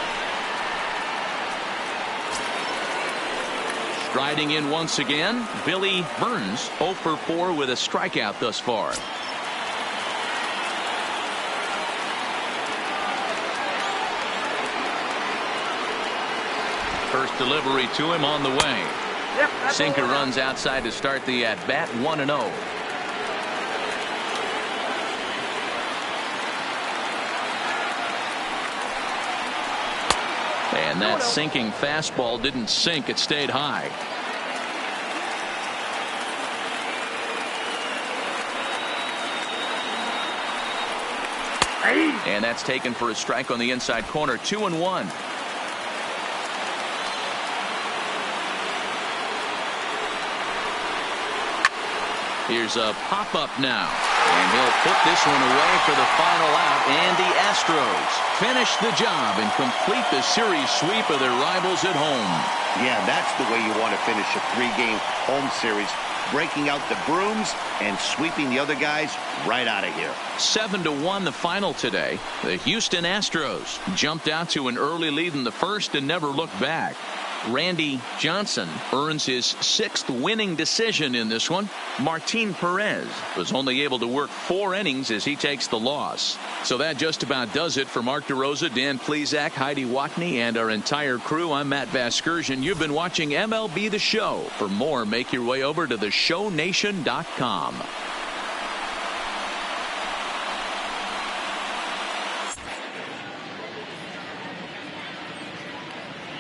Striding in once again, Billy Burns, 0 for 4 with a strikeout thus far. First delivery to him on the way. Sinker runs outside to start the at-bat, 1-0. And that sinking fastball didn't sink. It stayed high. And that's taken for a strike on the inside corner. 2-1. Here's a pop-up now. And he'll put this one away for the final out. And the Astros finish the job and complete the series sweep of their rivals at home. Yeah, that's the way you want to finish a 3-game home series. Breaking out the brooms and sweeping the other guys right out of here. 7-1 the final today. The Houston Astros jumped out to an early lead in the first and never looked back. Randy Johnson earns his 6th winning decision in this one. Martin Perez was only able to work 4 innings as he takes the loss. So that just about does it for Mark DeRosa, Dan Plesac, Heidi Watney, and our entire crew. I'm Matt Vasgersian. You've been watching MLB The Show. For more, make your way over to theshownation.com.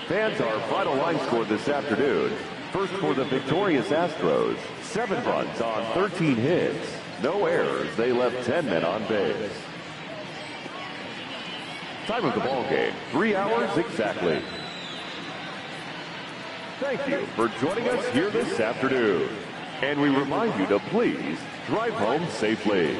Fans, our final line score this afternoon. First for the victorious Astros, 7 runs on 13 hits. No errors. They left 10 men on base. Time of the ball game, 3 hours exactly. Thank you for joining us here this afternoon. And we remind you to please drive home safely.